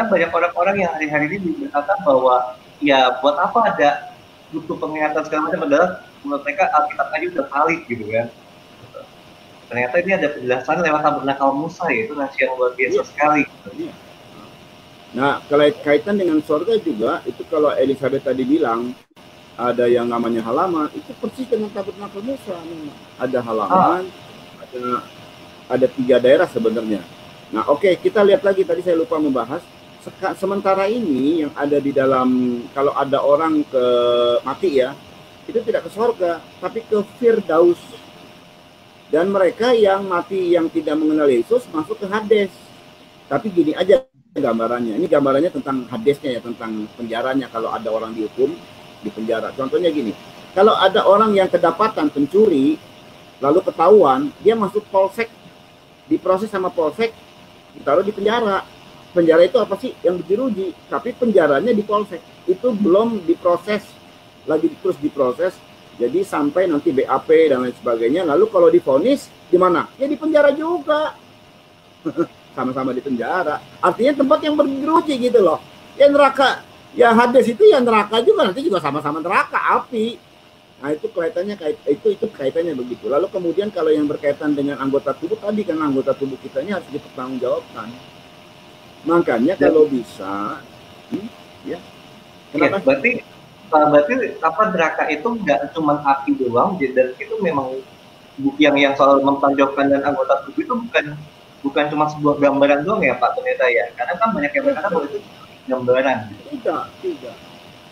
B: banyak orang-orang yang hari-hari ini berkata bahwa ya buat apa ada buku penglihatan segala macam, adalah menurut mereka Alkitab aja udah valid gitu kan. Ternyata ini ada penjelasan lewat tabernakel Musa, yaitu rahasia yang luar biasa sekali.
A: Nah, kaitan dengan surga juga, itu kalau Elizabeth tadi bilang ada yang namanya halaman, itu persis dengan tabernakel Musa. Ada halaman, ada 3 daerah sebenarnya. Nah, oke, kita lihat lagi, tadi saya lupa membahas. Sementara ini yang ada di dalam, kalau ada orang mati ya, itu tidak ke surga, tapi ke Firdaus. Dan mereka yang mati yang tidak mengenal Yesus masuk ke Hades. Tapi gini aja gambarannya. Ini gambarannya tentang Hadesnya ya, tentang penjaranya kalau ada orang dihukum di penjara. Contohnya gini, kalau ada orang yang kedapatan pencuri lalu ketahuan, dia masuk polsek, diproses sama polsek, ditaruh di penjara. Penjara itu apa sih? Yang diruji, tapi penjaranya di polsek. Itu belum diproses, lagi terus diproses. Jadi sampai nanti BAP dan lain sebagainya. Lalu kalau divonis di mana? Ya di penjara juga. Sama-sama di penjara, artinya tempat yang bergeruji gitu loh. Ya neraka, ya Hades itu ya neraka juga, nanti juga sama-sama neraka, api. Nah itu kaitannya itu kaitannya begitu. Lalu kemudian kalau yang berkaitan dengan anggota tubuh tadi, kan anggota tubuh kita ini harus dipertanggungjawabkan. Makanya kalau bisa, ya. Kenapa?
B: Ya, berarti apa, neraka itu nggak cuma api doang, dan itu memang yang soal mempertanggungjawabkan dan anggota tubuh itu bukan cuma sebuah gambaran doang ya Pak Pendeta ya, karena kan banyak yang berkata bahwa itu gambaran.
A: Tidak.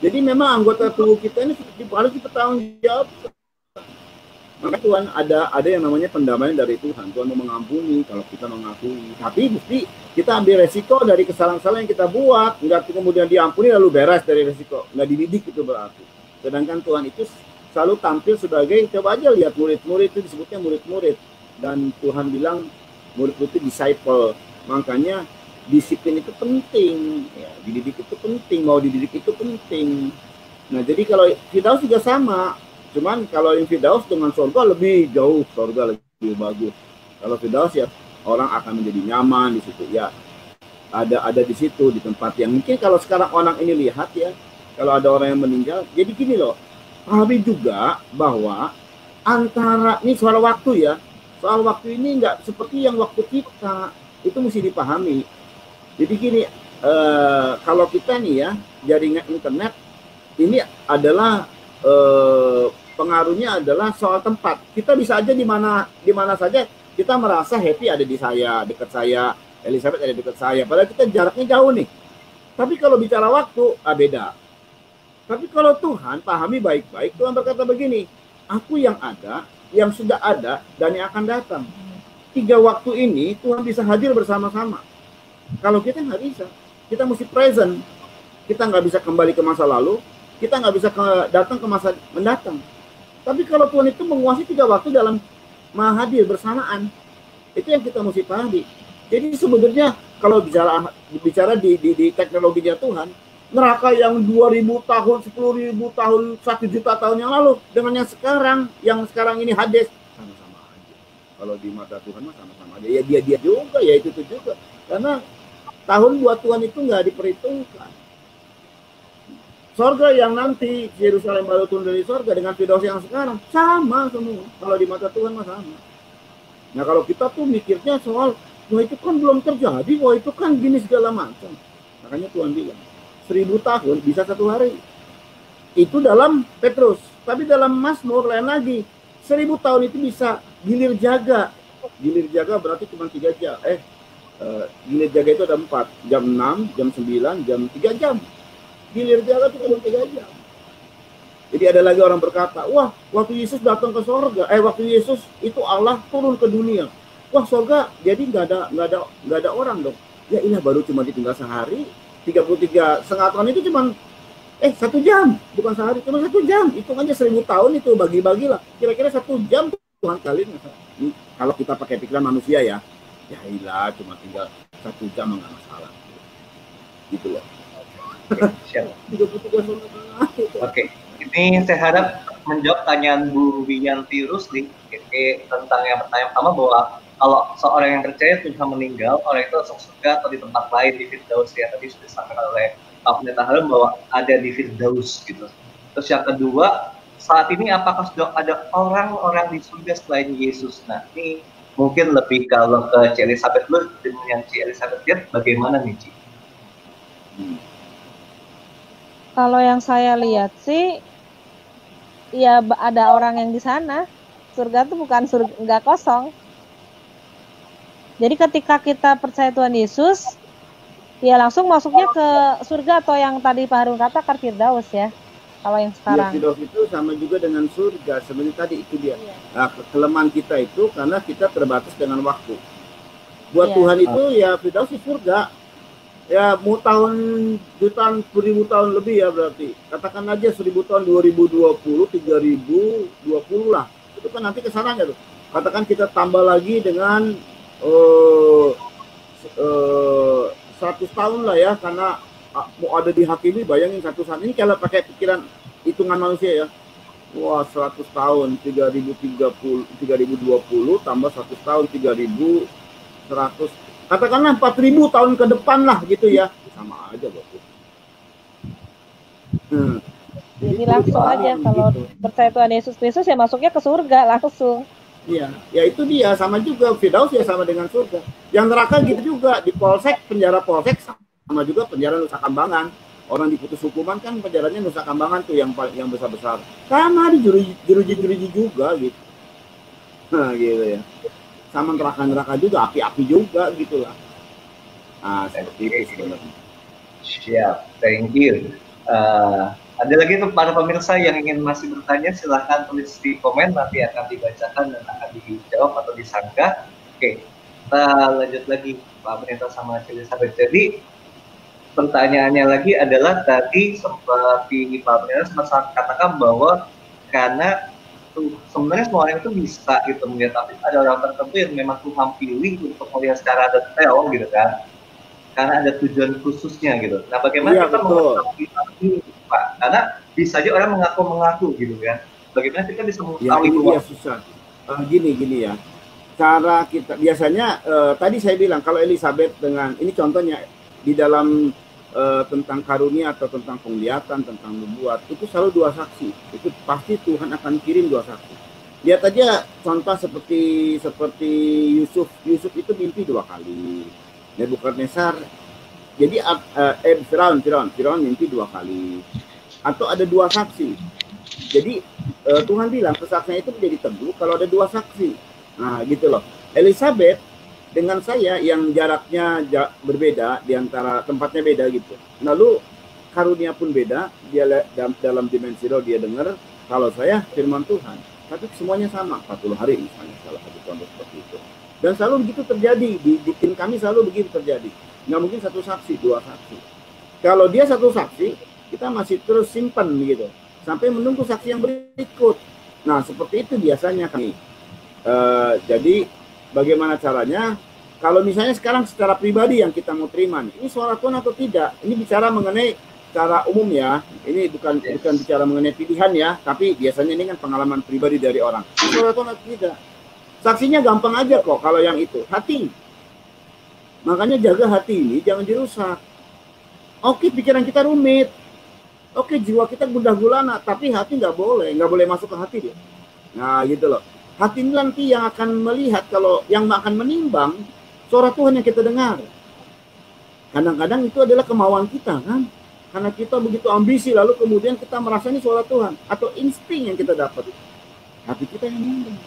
A: Jadi memang anggota tubuh kita ini harus dipertanggungjawabkan. Maka Tuhan ada yang namanya pendamaian dari Tuhan. Tuhan mau mengampuni kalau kita mengakui. Tapi mesti kita ambil resiko dari kesalahan-kesalahan yang kita buat. Enggak kemudian diampuni lalu beres dari resiko. Enggak dididik itu berarti. Sedangkan Tuhan itu selalu tampil sebagai, coba aja lihat murid-murid itu disebutnya murid-murid. Dan Tuhan bilang murid itu disciple. Makanya disiplin itu penting ya, dididik itu penting, mau dididik itu penting. Nah jadi kalau Firdaus juga sama, cuman kalau yang Firdaus dengan surga lebih jauh, surga lebih bagus. Kalau Firdaus ya orang akan menjadi nyaman di situ ya, ada di situ, di tempat yang mungkin kalau sekarang orang ini lihat ya, kalau ada orang yang meninggal, jadi gini loh, pahami juga bahwa antara ini soal waktu ya. Soal waktu ini nggak seperti yang waktu kita, itu mesti dipahami. Jadi gini, kalau kita nih ya, jaringan internet, ini adalah pengaruhnya adalah soal tempat. Kita bisa aja di mana saja, kita merasa happy ada di saya, dekat saya, Elizabeth ada dekat saya, padahal kita jaraknya jauh nih. Tapi kalau bicara waktu, beda. Tapi kalau Tuhan, pahami baik-baik, Tuhan berkata begini, aku yang ada, yang sudah ada dan yang akan datang. 3 waktu ini Tuhan bisa hadir bersama-sama. Kalau kita nggak bisa, kita mesti present. Kita nggak bisa kembali ke masa lalu, kita nggak bisa datang ke masa mendatang. Tapi kalau Tuhan itu menguasai 3 waktu dalam hadir bersamaan, itu yang kita mesti pahami. Jadi sebenarnya kalau bicara di teknologinya Tuhan, neraka yang 2000 tahun, 10.000 tahun, 1 juta tahun yang lalu dengan yang sekarang ini Hades, sama-sama aja. Kalau di mata Tuhan mah sama-sama aja. Ya dia juga, ya itu juga. Karena tahun buat Tuhan itu nggak diperhitungkan. Sorga yang nanti Yerusalem baru turun dari sorga dengan Firdaus yang sekarang sama semua. Kalau di mata Tuhan mah sama. Nah kalau kita tuh mikirnya soal wah itu kan belum terjadi, wah itu kan gini segala macam. Makanya Tuhan bilang 1000 tahun bisa 1 hari. Itu dalam Petrus. Tapi dalam Mazmur lain lagi. 1000 tahun itu bisa gilir jaga. Gilir jaga berarti cuma 3 jam. Gilir jaga itu ada 4. Jam 6, jam 9, jam 3 jam. Gilir jaga itu cuma 3 jam. Jadi ada lagi orang berkata, wah waktu Yesus datang ke sorga, waktu Yesus itu Allah turun ke dunia. Wah sorga jadi nggak ada orang dong. Ya ini baru cuma ditinggal sehari, 33 setengah tahun itu cuma 1 jam, bukan sehari, cuma 1 jam. Hitung aja 1000 tahun itu bagi-bagilah. Kira-kira 1 jam Tuhan kalian. Kalau kita pakai pikiran manusia ya ilah cuma tinggal 1 jam nggak masalah. Gitu loh.
B: Oke, ini saya harap menjawab tanyaan Bu Wiyanti Rusli tentang yang pertanyaan pertama bahwa kalau seorang yang percaya Tuhan meninggal, orang itu langsung surga atau di tempat lain di Firdaus ya tadi sudah disampaikan oleh Pak Pendeta Harun bahwa ada di Firdaus gitu. Terus yang kedua, saat ini apakah sudah ada orang-orang di surga selain Yesus? Nah ini mungkin lebih kalau ke Ci Elizabeth dulu dengan yang Ci Elizabeth lihat bagaimana nih Ci?
C: Kalau yang saya lihat sih, ya ada orang yang di sana. Surga itu bukan surga, nggak kosong. Jadi ketika kita percaya Tuhan Yesus, ya langsung masuknya ke surga atau yang tadi Pak Harun kata ke Firdaus ya. Kalau yang sekarang.
A: Ya, Firdaus itu sama juga dengan surga. Sebenarnya tadi itu dia. Iya. Nah, kelemahan kita itu karena kita terbatas dengan waktu. Buat Tuhan itu ya Firdaus itu surga. Ya mau tahun jutaan 1000 tahun lebih ya berarti. Katakan aja 1000 tahun 2020, 3020 lah. Itu kan nanti kesananya tuh. Katakan kita tambah lagi dengan 100 tahun lah ya, karena mau ada dihakimi. Bayangin 100 tahun ini kalau pakai pikiran hitungan manusia ya. Wah 100 tahun 3020 tambah 100 tahun 3100. Katakanlah 4.000 tahun ke depan lah gitu ya. Sama aja Bapak.
C: Jadi langsung aja kalau gitu. Percaya Tuhan Yesus Kristus ya masuknya ke surga langsung.
A: Iya, ya itu dia sama juga Firdaus ya sama dengan surga. Yang neraka gitu juga di polsek, penjara polsek sama juga penjara Nusa Kambangan. Orang diputus hukuman kan penjaranya Nusa Kambangan tuh yang besar-besar. Sama di jeruji juga gitu. Nah, gitu ya. Sama neraka juga, api-api juga gitulah. Nah, seperti itu sebenarnya.
B: Siap, thank you. Ada lagi tuh para pemirsa yang ingin masih bertanya, silahkan tulis di komen, nanti akan dibacakan dan akan dijawab atau disangka. Oke, kita lanjut lagi Pak Pendeta sama Ci Elizabeth. Jadi pertanyaannya lagi adalah tadi seperti Pak Pendeta sempat katakan bahwa karena sebenarnya semua orang itu bisa gitu melihat, tapi ada orang tertentu yang memang Tuhan pilih untuk melihat secara detail gitu kan, karena ada tujuan khususnya gitu. Nah bagaimana kita mengetahui ini Pak? Karena bisa aja orang mengaku gitu kan. Bagaimana kita bisa mengetahui
A: bahwa susah. Gini ya. Cara kita biasanya tadi saya bilang kalau Elizabeth dengan ini contohnya di dalam tentang karunia atau tentang penglihatan, tentang nubuat, itu selalu 2 saksi. Itu pasti Tuhan akan kirim 2 saksi. Lihat aja contoh seperti Yusuf itu mimpi 2 kali. Nebukadnezar, jadi Firaun mimpi 2 kali. Atau ada 2 saksi. Jadi Tuhan bilang kesaksian itu menjadi teguh kalau ada 2 saksi. Nah gitu loh. Elizabeth dengan saya yang jaraknya berbeda, di antara tempatnya beda gitu. Lalu karunia pun beda, dia dalam dimensi roh dia dengar, kalau saya firman Tuhan. Tapi semuanya sama, 40 hari misalnya salah satu contoh seperti itu. Dan selalu begitu terjadi, di tim kami selalu begitu terjadi. Nggak mungkin 1 saksi, 2 saksi. Kalau dia 1 saksi, kita masih terus simpan gitu, sampai menunggu saksi yang berikut. Nah seperti itu biasanya kami. Jadi bagaimana caranya? Kalau misalnya sekarang secara pribadi yang kita mau terima nih, ini suara Tuhan atau tidak? Ini bicara mengenai secara umum ya. Ini bukan bicara mengenai pilihan ya, tapi biasanya ini kan pengalaman pribadi dari orang. Ini suara Tuhan atau tidak? Saksinya gampang aja kok kalau yang itu. Hati. Makanya jaga hati ini jangan dirusak. Oke, pikiran kita rumit. Oke, jiwa kita gundah gulana, tapi hati nggak boleh masuk ke hati dia. Nah, gitu loh. Hati ini nanti yang akan melihat, kalau yang akan menimbang suara Tuhan yang kita dengar. Kadang-kadang itu adalah kemauan kita kan. Karena kita begitu ambisi, lalu kemudian kita merasa ini suara Tuhan. Atau insting yang kita dapat. Hati kita yang menimbang.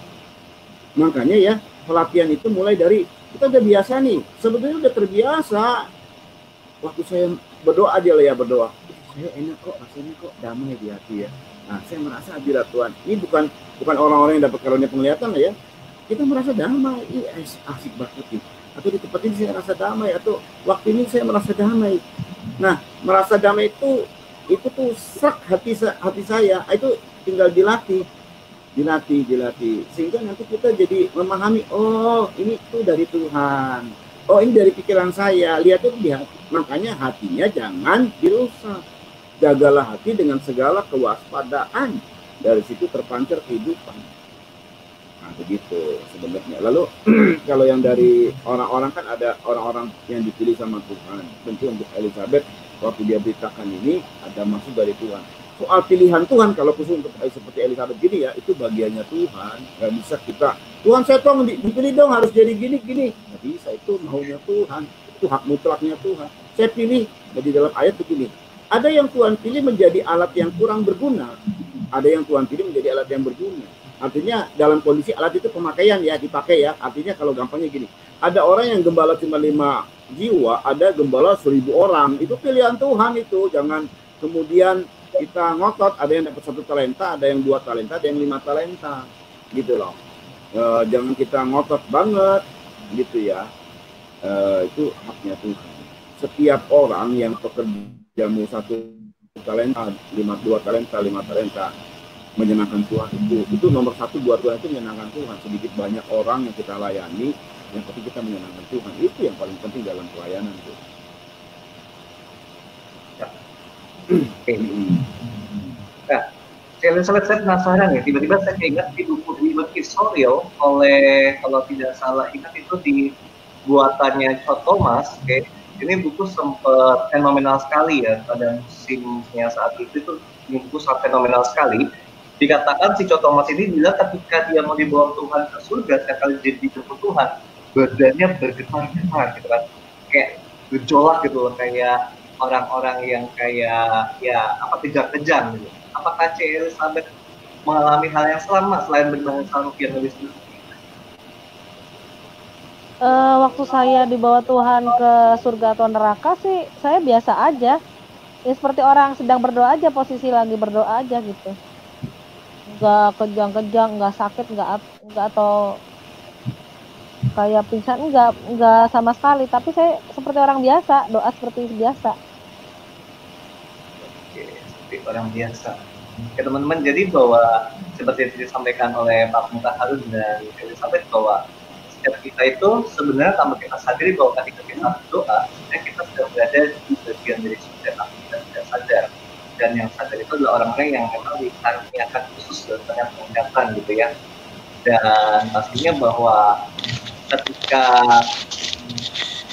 A: Makanya ya, pelatihan itu mulai dari, kita udah biasa nih. Sebetulnya udah terbiasa. Waktu saya berdoa aja lah ya, berdoa. Saya enak kok, rasanya kok damai di hati ya. Nah, saya merasa hadirat Tuhan. Ini bukan orang-orang yang dapat karunia penglihatan lah ya. Kita merasa damai, asik banget nih. Atau di tempat ini saya merasa damai, atau waktu ini saya merasa damai. Nah, merasa damai itu tuh serak hati saya. Itu tinggal dilatih, sehingga nanti kita jadi memahami, oh ini tuh dari Tuhan. Oh ini dari pikiran saya. Lihat itu di hati. Makanya hatinya jangan dirusak. Jagalah hati dengan segala kewaspadaan. Dari situ terpancar kehidupan. Nah begitu sebenarnya. Lalu kalau yang dari orang-orang kan ada orang-orang yang dipilih sama Tuhan. Tentu untuk Elizabeth waktu dia beritakan ini ada maksud dari Tuhan. Soal pilihan Tuhan, kalau khusus untuk seperti Elizabeth gini ya, itu bagiannya Tuhan. Gak bisa kita, Tuhan saya tolong dipilih dong, harus jadi gini. Gak bisa, itu maunya Tuhan. Itu hak mutlaknya Tuhan. Saya pilih, jadi dalam ayat begini. Ada yang Tuhan pilih menjadi alat yang kurang berguna. Ada yang Tuhan pilih menjadi alat yang berguna. Artinya dalam kondisi alat itu pemakaian ya, dipakai ya. Artinya kalau gampangnya gini. Ada orang yang gembala cuma 5 jiwa, ada gembala 1000 orang. Itu pilihan Tuhan itu. Jangan kemudian kita ngotot, ada yang dapat 1 talenta, ada yang 2 talenta, ada yang 5 talenta. Gitu loh. Jangan kita ngotot banget. Gitu ya. Itu haknya Tuhan. Setiap orang yang pekerjamu 1 talenta, 2 talenta, 5 talenta, menyenangkan Tuhan itu nomor 1 buat Tuhan, itu menyenangkan Tuhan. Sedikit banyak orang yang kita layani, yang penting kita menyenangkan Tuhan. Itu yang paling penting dalam pelayanan itu.
B: Nah, saya penasaran ya, tiba-tiba saya ingat di buku Liberty Israel oleh, kalau tidak salah ingat itu di buatannya Cho Thomas. Ini buku sempat fenomenal sekali ya pada musimnya saat itu buku sangat fenomenal sekali. Dikatakan si Cho Thomas ini bilang ketika dia mau dibawa Tuhan ke surga, sekali jadi dijemput Tuhan, badannya bergetar-getar gitu kan, kayak gejolak gitu loh, kayak orang-orang yang kayak ya kejang-kejang gitu. Apakah C. Elizabeth mengalami hal yang sama selain berbahasa Rupiah nulis?
C: Waktu saya dibawa Tuhan ke surga atau neraka sih, saya biasa aja. Ya seperti orang sedang berdoa aja, posisi lagi berdoa aja gitu. Nggak kejang-kejang, nggak sakit, nggak atau kayak pingsan, nggak sama sekali. Tapi saya seperti orang biasa, doa seperti biasa.
B: Oke, seperti orang biasa. Oke teman-teman, jadi bahwa seperti yang disampaikan oleh Pak Mutaharun dan Elizabeth, bahwa setiap kita itu sebenarnya tanpa kita sadari bahwa ketika kita berdoa, kita sudah berada di bagian dari surga, tapi kita tidak sadar. Dan yang sadar itu adalah orang-orang yang memang dikaruniakan khusus dalam banyak penglihatan gitu ya. Dan pastinya bahwa ketika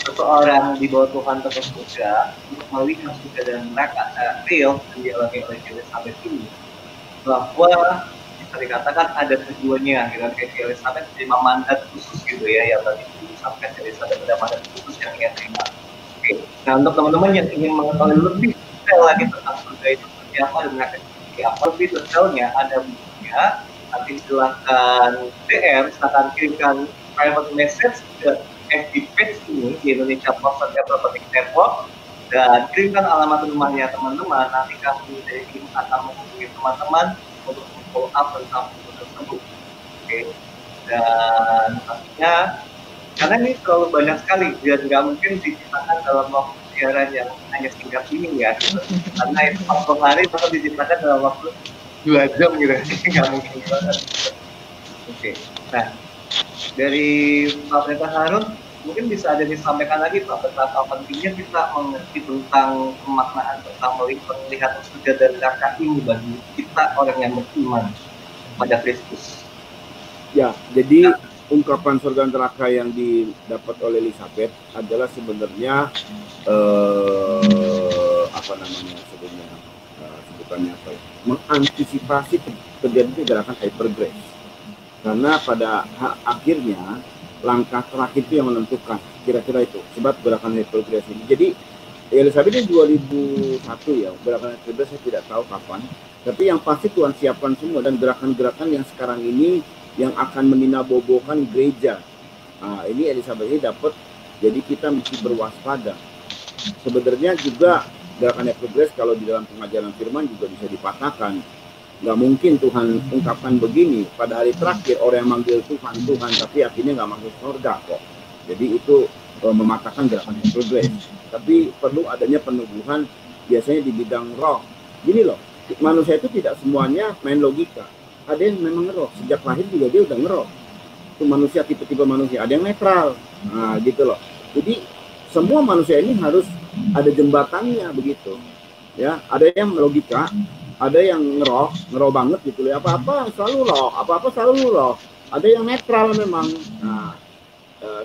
B: seseorang dibawa Tuhan ke surga untuk melihat surga dan neraka real yang dialami oleh Elizabeth ini, bahwa bisa dikatakan ada tujuannya gitu kan. Kayak Elizabeth terima mandat khusus gitu ya, yang tadi disampaikan Elizabeth ada mandat khusus yang ia terima. Oke. Nah untuk teman-teman yang ingin mengetahui lebih detail lagi tentang surga itu seperti apa dan neraka seperti apa, lebih detailnya ada bukunya. Nanti silakan DM, silakan kirimkan private message ke FB page ini di Indonesia Prophet Prophetic Network dan kirimkan alamat rumahnya teman-teman. Nanti kami dari tim akan menghubungi teman-teman untuk follow up tentang buku tersebut. Oke. Dan pastinya karena ini terlalu banyak sekali dan nggak mungkin diceritakan dalam waktu siaran yang hanya singkat ini ya, karena itu 40 hari bakal diceritakan dalam waktu 2 jam gitu, nggak mungkin banget. Oke. Nah dari Pak Pendeta Harun mungkin bisa ada disampaikan lagi Pak, betapa pentingnya kita mengerti tentang pemaknaan tentang melihat surga dan neraka ini bagi kita orang yang beriman pada Kristus.
A: Ya, jadi ungkapan surga neraka yang didapat oleh Elizabeth adalah sebenarnya apa namanya sebenarnya sebutannya apa ya? Mengantisipasi terjadinya gerakan hypergrace. Karena pada akhirnya langkah terakhir itu yang menentukan, kira-kira itu sebab gerakan hypergrace ini. Jadi Elizabeth ini 2001 ya, gerakan hypergrace saya tidak tahu kapan, tapi yang pasti Tuhan siapkan semua, dan gerakan-gerakan yang sekarang ini yang akan meninabobokan gereja. Nah, ini Elizabeth ini dapat, jadi kita mesti berwaspada. Sebenarnya juga gerakan hypergrace kalau di dalam pengajaran firman juga bisa dipatahkan. Nggak mungkin Tuhan ungkapkan begini pada hari terakhir orang yang manggil Tuhan Tuhan tapi akhirnya nggak masuk surga kok. Jadi itu mematahkan gerakan hypergrace. Tapi perlu adanya peneguhan biasanya di bidang roh. Gini loh, manusia itu tidak semuanya main logika. Ada yang memang ngeroh, sejak lahir juga dia udah ngeroh. Itu manusia, tipe-tipe manusia. Ada yang netral, nah gitu loh. Jadi semua manusia ini harus ada jembatannya begitu. Ya, ada yang logika, ada yang ngeroh banget gitu loh. Apa-apa selalu roh, apa-apa selalu roh. Ada yang netral memang. Nah,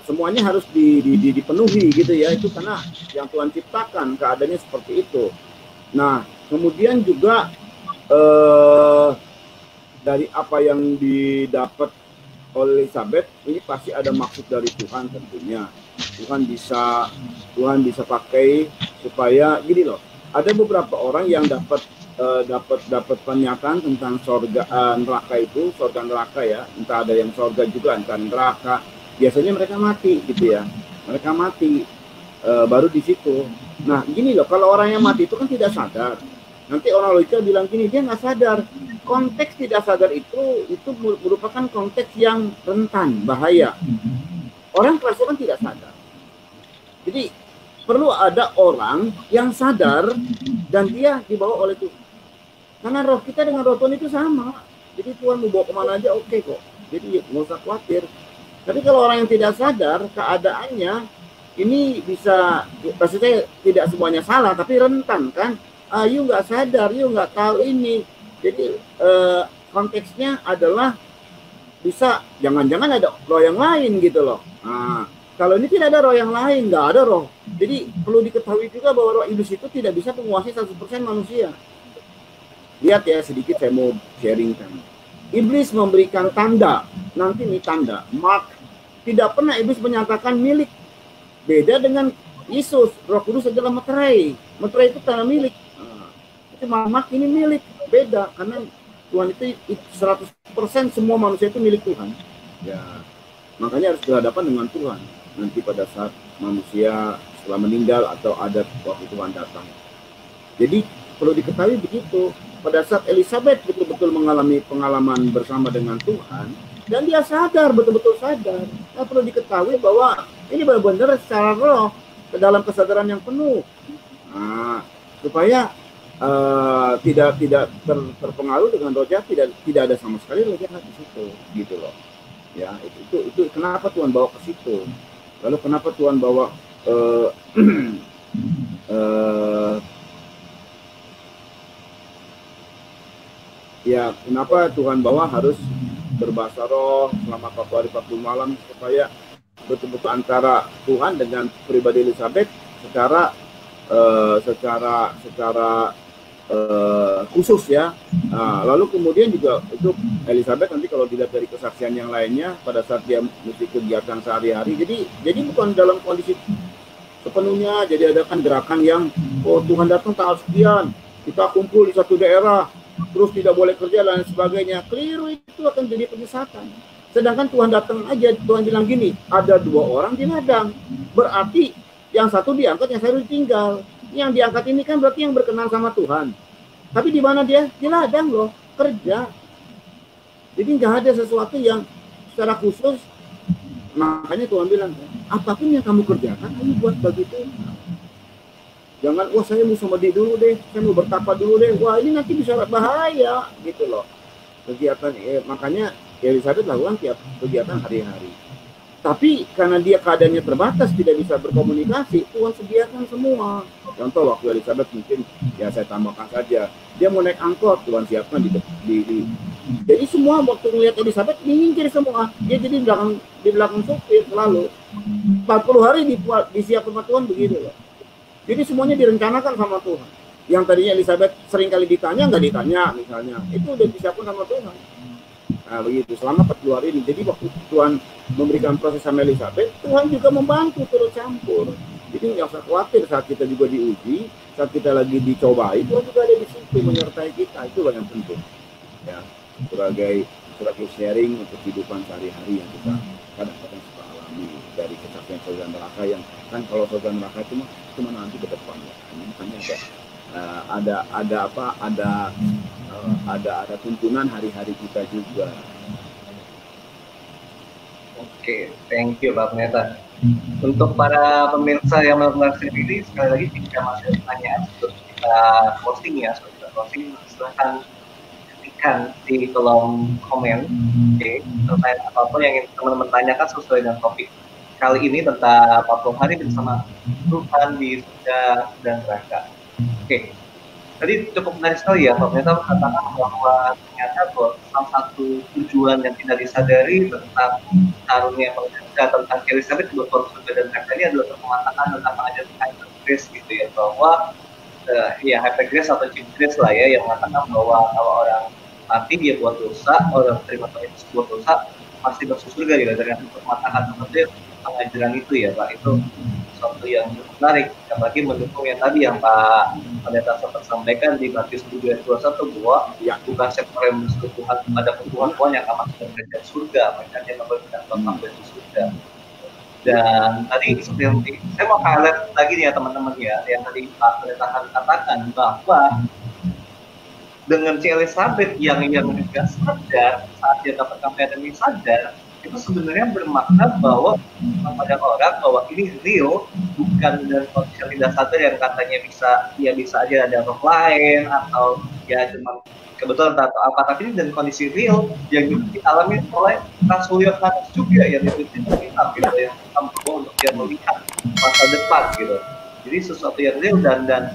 A: semuanya harus dipenuhi gitu ya. Itu karena yang Tuhan ciptakan keadaannya seperti itu. Nah, kemudian juga dari apa yang didapat oleh Elizabeth ini pasti ada maksud dari Tuhan tentunya. Tuhan bisa pakai supaya gini loh. Ada beberapa orang yang dapat pernyataan tentang surga neraka itu, surga neraka ya. Entah ada yang surga juga, entah neraka. Biasanya mereka mati gitu ya. Mereka mati baru di situ. Nah, gini loh, kalau orang yang mati itu kan tidak sadar. Nanti orang logika bilang gini, dia nggak sadar. Konteks tidak sadar itu merupakan konteks yang rentan, bahaya. Orang kerasukan tidak sadar. Jadi perlu ada orang yang sadar dan dia dibawa oleh Tuhan. Karena roh kita dengan roh Tuhan itu sama. Jadi Tuhan mau bawa kemana aja oke kok. Jadi nggak usah khawatir. Tapi kalau orang yang tidak sadar keadaannya, ini bisa, maksudnya tidak semuanya salah, tapi rentan kan. You nggak sadar, you nggak tahu ini. Jadi konteksnya adalah bisa jangan-jangan ada roh yang lain gitu loh. Nah, kalau ini tidak ada roh yang lain, nggak ada roh. Jadi perlu diketahui juga bahwa roh iblis itu tidak bisa menguasai 100% manusia. Lihat ya sedikit saya mau sharingkan. Iblis memberikan tanda, nanti nih tanda, mark. Tidak pernah iblis menyatakan milik. Beda dengan Yesus, Roh Kudus adalah materai. Materai itu tanda milik. Itu mark ini milik. Beda karena Tuhan itu 100% semua manusia itu milik Tuhan. Ya, makanya harus berhadapan dengan Tuhan nanti pada saat manusia setelah meninggal atau ada waktu Tuhan datang. Jadi perlu diketahui begitu. Pada saat Elizabeth betul-betul mengalami pengalaman bersama dengan Tuhan dan dia sadar, betul-betul sadar. Nah, perlu diketahui bahwa ini benar-benar secara roh ke dalam kesadaran yang penuh. Nah, supaya tidak terpengaruh dengan roh jahat, tidak ada sama sekali roh jahat di situ, gitu loh. Ya, itu kenapa Tuhan bawa ke situ. Lalu kenapa Tuhan bawa ya kenapa Tuhan bawa harus berbahasa roh selama 40 hari 40 malam supaya betul-betul antara Tuhan dengan pribadi Elizabeth secara khusus ya. Nah, lalu kemudian juga itu Elizabeth nanti kalau dilihat dari kesaksian yang lainnya pada saat dia mesti kegiatan sehari-hari, jadi bukan dalam kondisi sepenuhnya. Jadi ada kan gerakan yang Tuhan datang tanggal sekian, kita kumpul di satu daerah, terus tidak boleh kerja dan sebagainya. Keliru, itu akan jadi penyesatan. Sedangkan Tuhan datang aja, Tuhan bilang gini, ada 2 orang di ladang, berarti yang satu diangkat, yang satu ditinggal. Yang diangkat ini kan berarti yang berkenan sama Tuhan. Tapi di mana dia? Di ladang loh, kerja. Jadi nggak ada sesuatu yang secara khusus. Makanya Tuhan bilang, apapun yang kamu kerjakan, kamu buat bagi Tuhan. Jangan, wah saya mau sama dia dulu deh, saya mau bertapa dulu deh. Wah ini nanti bisa bahaya, gitu loh. Kegiatan, makanya Elizabeth lakukan tiap kegiatan hari-hari. Tapi karena dia keadaannya terbatas, tidak bisa berkomunikasi, Tuhan sediakan semua. Contoh waktu Elizabeth mungkin, ya saya tambahkan saja, dia mau naik angkot, Tuhan siapkan jadi semua waktu melihat Elizabeth diingkir semua. Dia jadi di belakang sopir selalu. 40 hari disiapkan sama Tuhan begitu loh. Jadi semuanya direncanakan sama Tuhan. Yang tadinya Elizabeth sering kali ditanya, nggak ditanya misalnya, itu udah disiapkan sama Tuhan. Nah begitu, selama 40 hari ini. Jadi waktu Tuhan memberikan proses sama Elizabeth, Tuhan juga membantu turut campur. Jadi nggak usah khawatir saat kita juga diuji, saat kita lagi dicobai, Tuhan juga ada di situ menyertai kita. Itu yang penting. Ya, sebagai sharing untuk kehidupan sehari-hari yang kita kadang-kadang suka alami dari kesaksian saudara neraka yang kan kalau saudara neraka itu cuma nanti ke depan ya. Makanya ada tuntunan hari-hari kita juga.
B: Oke, thank you Pak Pendeta. Untuk para pemirsa yang menonton ini, sekali lagi jika masih ada pertanyaan sebelum kita closing ya, silahkan ketikkan di kolom komen. Oke, pertanyaan apapun yang ingin teman-teman tanyakan sesuai dengan topik kali ini tentang 40 hari bersama Tuhan di surga dan neraka. Oke, tadi cukup menarik sekali ya Pak Pendeta mengatakan bahwa ternyata salah satu tujuan yang tidak disadari tentang karunia Pendeta tentang Elizabeth buat surga dan neraka ini adalah untuk mengatakan tentang pengajaran hyper grace gitu ya, bahwa ya hyper grace atau cheap grace lah ya, yang mengatakan bahwa kalau orang mati dia buat dosa, orang terima Tuhan Yesus buat dosa pasti masuk surga gitu. Dengan untuk mengatakan seperti pengajaran itu ya Pak, itu sesuatu yang menarik, apalagi mendukung yang tadi yang Pak Pendeta sempat sampaikan di Matius 7:21 bahwa ya bukan sektor yang menuju Tuhan kepada Tuhan yang akan masuk ke surga, makanya memberikan tentang dari surga. Dan tadi seperti yang saya mau highlight lagi nih ya teman-teman ya, yang tadi Pak Pendeta katakan bahwa dengan si Elizabeth yang juga sadar saat dia dapat kampanye ini sadar, itu sebenarnya bermakna bahwa pada orang bahwa ini real, bukan dari kondisi yang tidak sadar yang katanya bisa aja ada roh lain atau ya cuma kebetulan atau apa, tapi ini dan kondisi real yang juga dialami oleh Rasul Yohanes juga yang ditulis kitab gitu, yang mampu untuk dia melihat masa depan gitu. Jadi sesuatu yang real dan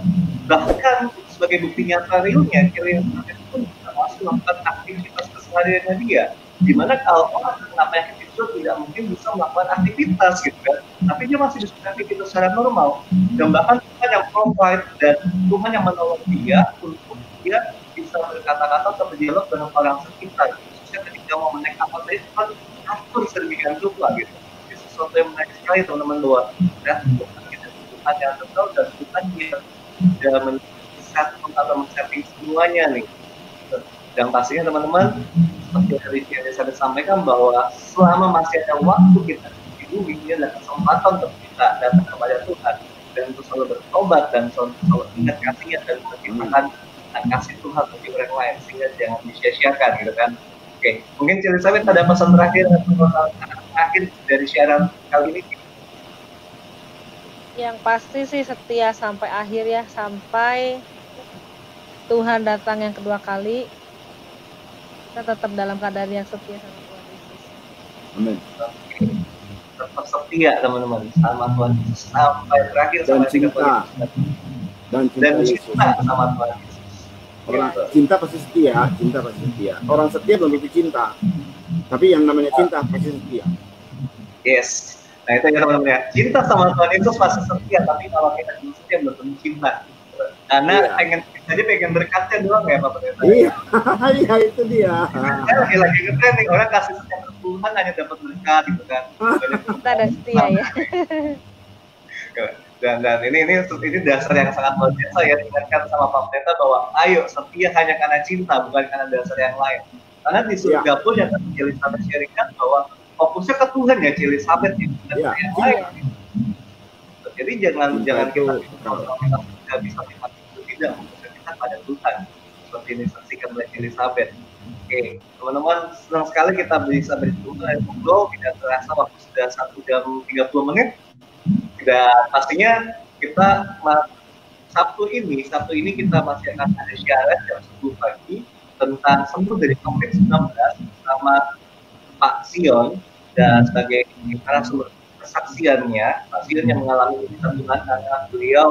B: bahkan sebagai bukti nyata realnya, Elizabeth pun masih melakukan aktivitas kesehariannya dia. Dimana kalau orang kenapa yang itu tidak mungkin bisa melakukan aktivitas gitu kan, tapi dia masih bisa aktivitas secara normal, dan bahkan Tuhan yang provide dan Tuhan yang menolong dia untuk dia bisa berkata-kata atau berdialog dengan orang sekitar, khususnya ketika mau menaik kapal tadi Tuhan atur sedemikian rupa gitu. Itu sesuatu yang menarik sekali teman-teman, bahwa ya Tuhan kita Tuhan yang tahu dan Tuhan yang sudah men-setting semuanya nih. Dan pastinya teman-teman, seperti yang saya sampaikan bahwa selama masih ada waktu kita di bumi, ini adalah kesempatan untuk kita datang kepada Tuhan dan untuk selalu bertobat dan selalu ingat kasihnya dan menciptakan kasih Tuhan bagi orang lain, sehingga jangan disia-siakan gitu kan. Oke, mungkin Elizabeth ada pesan terakhir dari siaran kali ini?
C: Yang pasti sih setia sampai akhir ya, sampai Tuhan datang yang kedua kali. Kita tetap dalam keadaan yang setia sama Tuhan Yesus.
A: Amin.
B: Tetap setia teman-teman sama Tuhan Yesus sampai terakhir,
A: dan
B: sampai
A: cinta
B: dan cinta sama Tuhan Yesus.
A: Orang cinta pasti setia. Orang setia belum tentu cinta, tapi yang namanya cinta pasti setia.
B: Yes. Nah itu ya teman-teman ya, cinta sama Tuhan Yesus pasti setia, tapi kalau kita belum setia belum tentu cinta. Karena pengen berkatnya doang ya Pak Pendeta.
A: Iya, iya itu dia.
B: Lagi ngetren nih, orang kasih setia ke Tuhan hanya dapat berkat gitu kan.
C: Kita ada setia ya.
B: Dan ini dasar yang sangat luar biasa ya, diingatkan sama Pak Pendeta bahwa ayo setia hanya karena cinta, bukan karena dasar yang lain. Karena di surga pun yang tadi Elizabeth sharingkan bahwa fokusnya ke Tuhan ya Elizabeth ya, bukan yang lain. Jadi jangan kita nggak bisa tidak fokuskan kita pada Tuhan, seperti ini saksikan oleh Elizabeth. Oke, teman-teman, senang sekali kita bisa berdiskusi dan ngobrol. Tidak terasa waktu sudah 1 jam 30 menit. Dan pastinya kita Sabtu ini kita masih akan ada siaran jam 10 pagi tentang sembuh dari COVID-19 bersama Pak Sion. dan sebagai narasumber kesaksiannya, pasien yang mengalami mujizat Tuhan karena beliau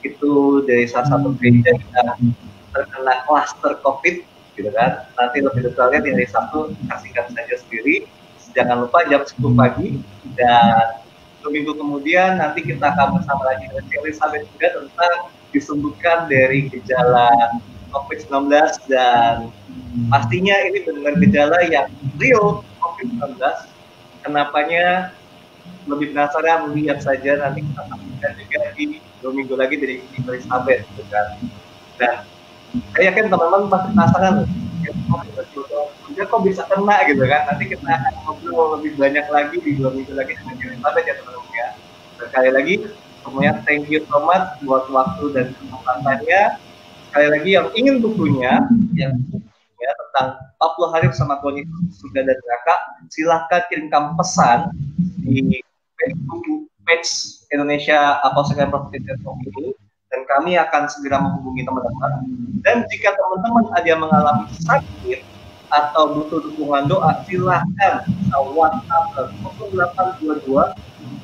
B: itu dari salah satu gereja yang terkena klaster COVID, gitu kan. Nanti lebih detailnya di hari Sabtu saksikan saja sendiri. Jangan lupa jam 10 pagi, dan 2 minggu kemudian nanti kita akan bersama lagi dengan Elizabeth juga tentang disembuhkan dari gejala COVID-19, dan pastinya ini benar gejala yang real COVID-19. Kenapanya lebih penasaran, lihat saja nanti kita saksikan juga di 2 minggu lagi dari Elizabeth, gitu kan. Dan saya yakin teman-teman pasti penasaran loh, ya kok bisa kena gitu kan. Nanti kita akan ngobrol lebih banyak lagi di 2 minggu lagi dengan Elizabeth ya teman-teman ya. Sekali lagi semuanya thank you so much buat waktu dan kesempatannya. Sekali lagi yang ingin bukunya, yang ya, tentang 40 hari bersama Tuhan Yesus Surga dan Neraka, silahkan kirimkan pesan di Facebook page Indonesia Apostle Prophetic Network ini, dan kami akan segera menghubungi teman-teman. Dan jika teman-teman ada yang mengalami sakit atau butuh dukungan doa, silahkan WhatsApp ke 0822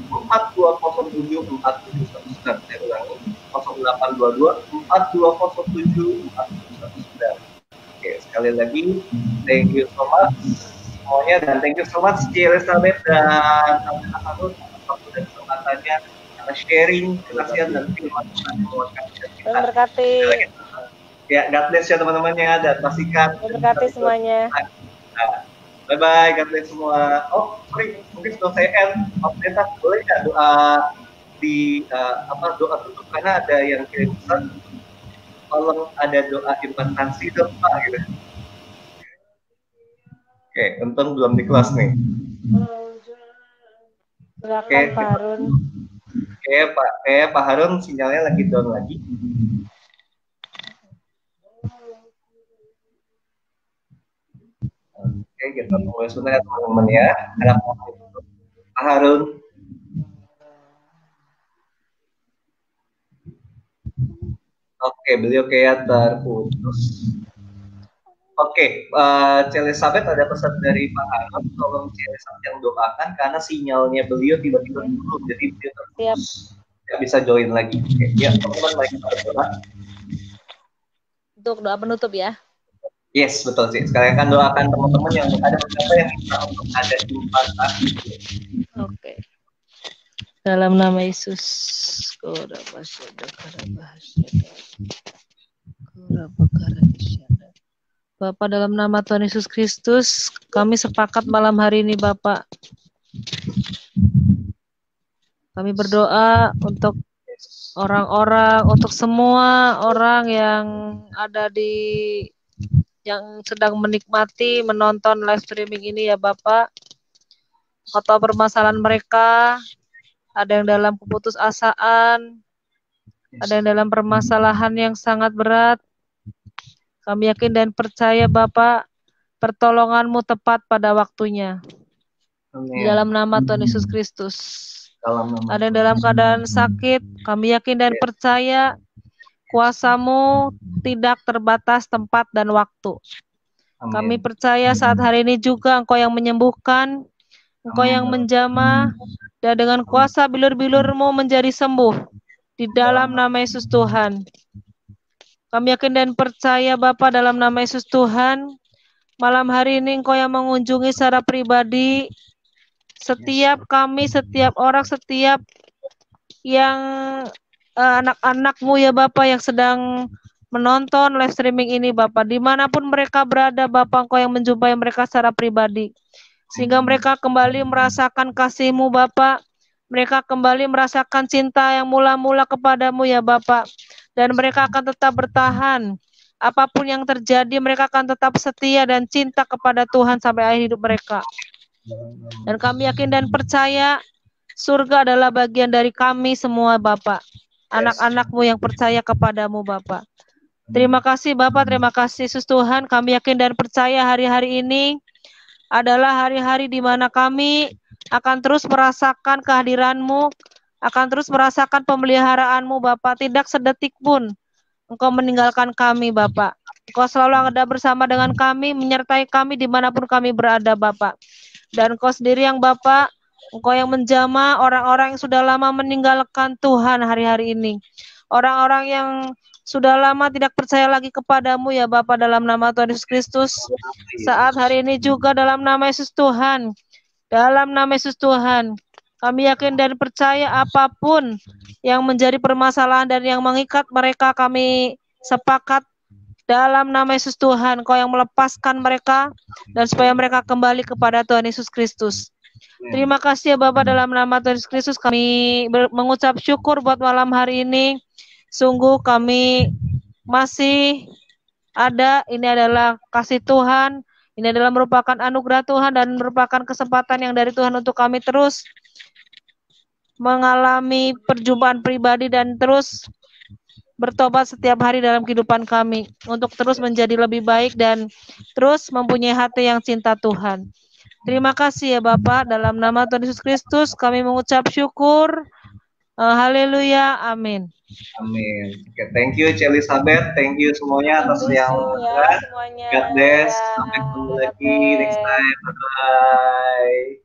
B: 4207 4719. Saya ulangi, 0822 4207 4719. Oke, sekali lagi thank you so much semuanya, dan thank you so much Elizabeth dan Hasanul atas waktu dan kesempatannya karena sharing kesaksian dan firman Tuhan buat kita.
C: Berkati.
B: Ya, God bless ya teman-temannya, dan pastikan
C: Berkati semuanya.
B: Bye bye, God bless semua. Oh, sorry, mungkin sebelum saya end, Pak Pendeta boleh nggak doa di doa tutup, karena ada yang kirim pesan, tolong ada doa investasi dong Pak, gitu. Oke, untung belum di kelas nih.
C: Silakan Pak Harun.
B: Pak Harun sinyalnya lagi down lagi. Oke, kita tunggu sebentar ya teman-teman ya. Ada Pak Harun. Oke, beliau kayak terputus. Oke, Elizabeth ada pesan dari Pak Harun, tolong Elizabeth yang doakan karena sinyalnya beliau tiba-tiba turun, jadi dia terputus, nggak bisa join lagi. Oke, ya teman-teman, mari kita berdoa.
C: Untuk doa penutup ya.
B: Yes, betul sih. Sekarang akan doakan teman-teman yang ada beberapa yang minta untuk ada investasi. Oke.
C: Dalam nama Yesus. Bapak, dalam nama Tuhan Yesus Kristus, kami sepakat malam hari ini Bapak. Kami berdoa untuk orang-orang, untuk semua orang yang ada yang sedang menikmati, menonton live streaming ini ya Bapak. Kau tahu permasalahan mereka, ada yang dalam keputusasaan, ada yang dalam permasalahan yang sangat berat. Kami yakin dan percaya Bapak, pertolongan-Mu tepat pada waktunya. Di dalam nama Tuhan Yesus Kristus. Ada yang dalam keadaan sakit, kami yakin dan percaya kuasa-Mu tidak terbatas tempat dan waktu. Kami percaya saat hari ini juga Engkau yang menyembuhkan, Engkau yang menjamah, dan dengan kuasa bilur-bilur-Mu menjadi sembuh. Di dalam nama Yesus Tuhan. Kami yakin dan percaya Bapa dalam nama Yesus Tuhan, malam hari ini Engkau yang mengunjungi secara pribadi setiap kami, setiap orang, setiap yang anak-anak-Mu ya Bapa yang sedang menonton live streaming ini Bapa, dimanapun mereka berada Bapa, Engkau yang menjumpai mereka secara pribadi, sehingga mereka kembali merasakan kasih-Mu Bapa, mereka kembali merasakan cinta yang mula-mula kepadamu ya Bapa, dan mereka akan tetap bertahan, apapun yang terjadi mereka akan tetap setia dan cinta kepada Tuhan sampai akhir hidup mereka. Dan kami yakin dan percaya surga adalah bagian dari kami semua Bapak, anak-anak-Mu yang percaya kepadamu Bapak. Terima kasih Bapak, terima kasih Yesus Tuhan. Kami yakin dan percaya hari-hari ini adalah hari-hari di mana kami akan terus merasakan kehadiran-Mu, akan terus merasakan pemeliharaan-Mu Bapak. Tidak sedetik pun Engkau meninggalkan kami Bapak. Engkau selalu ada bersama dengan kami, menyertai kami dimanapun kami berada Bapak. Dan Engkau sendiri yang Bapa, Engkau yang menjamah orang-orang yang sudah lama meninggalkan Tuhan hari-hari ini. Orang-orang yang sudah lama tidak percaya lagi kepadamu ya Bapa, dalam nama Tuhan Yesus Kristus. Saat hari ini juga dalam nama Yesus Tuhan. Dalam nama Yesus Tuhan. Kami yakin dan percaya apapun yang menjadi permasalahan dan yang mengikat mereka, kami sepakat dalam nama Yesus Tuhan, Kau yang melepaskan mereka dan supaya mereka kembali kepada Tuhan Yesus Kristus. Terima kasih ya Bapak, dalam nama Tuhan Yesus Kristus kami mengucap syukur buat malam hari ini. Sungguh kami masih ada, ini adalah kasih Tuhan, ini adalah merupakan anugerah Tuhan dan merupakan kesempatan yang dari Tuhan untuk kami terus mengalami perjumpaan pribadi dan terus bertobat setiap hari dalam kehidupan kami untuk terus menjadi lebih baik dan terus mempunyai hati yang cinta Tuhan. Terima kasih ya Bapak, dalam nama Tuhan Yesus Kristus kami mengucap syukur. Haleluya, amin.
B: Amin. Oke, thank you Elizabeth, thank you semuanya atas yang
C: semuanya.
B: God bless. Sampai ketemu lagi next time. Bye.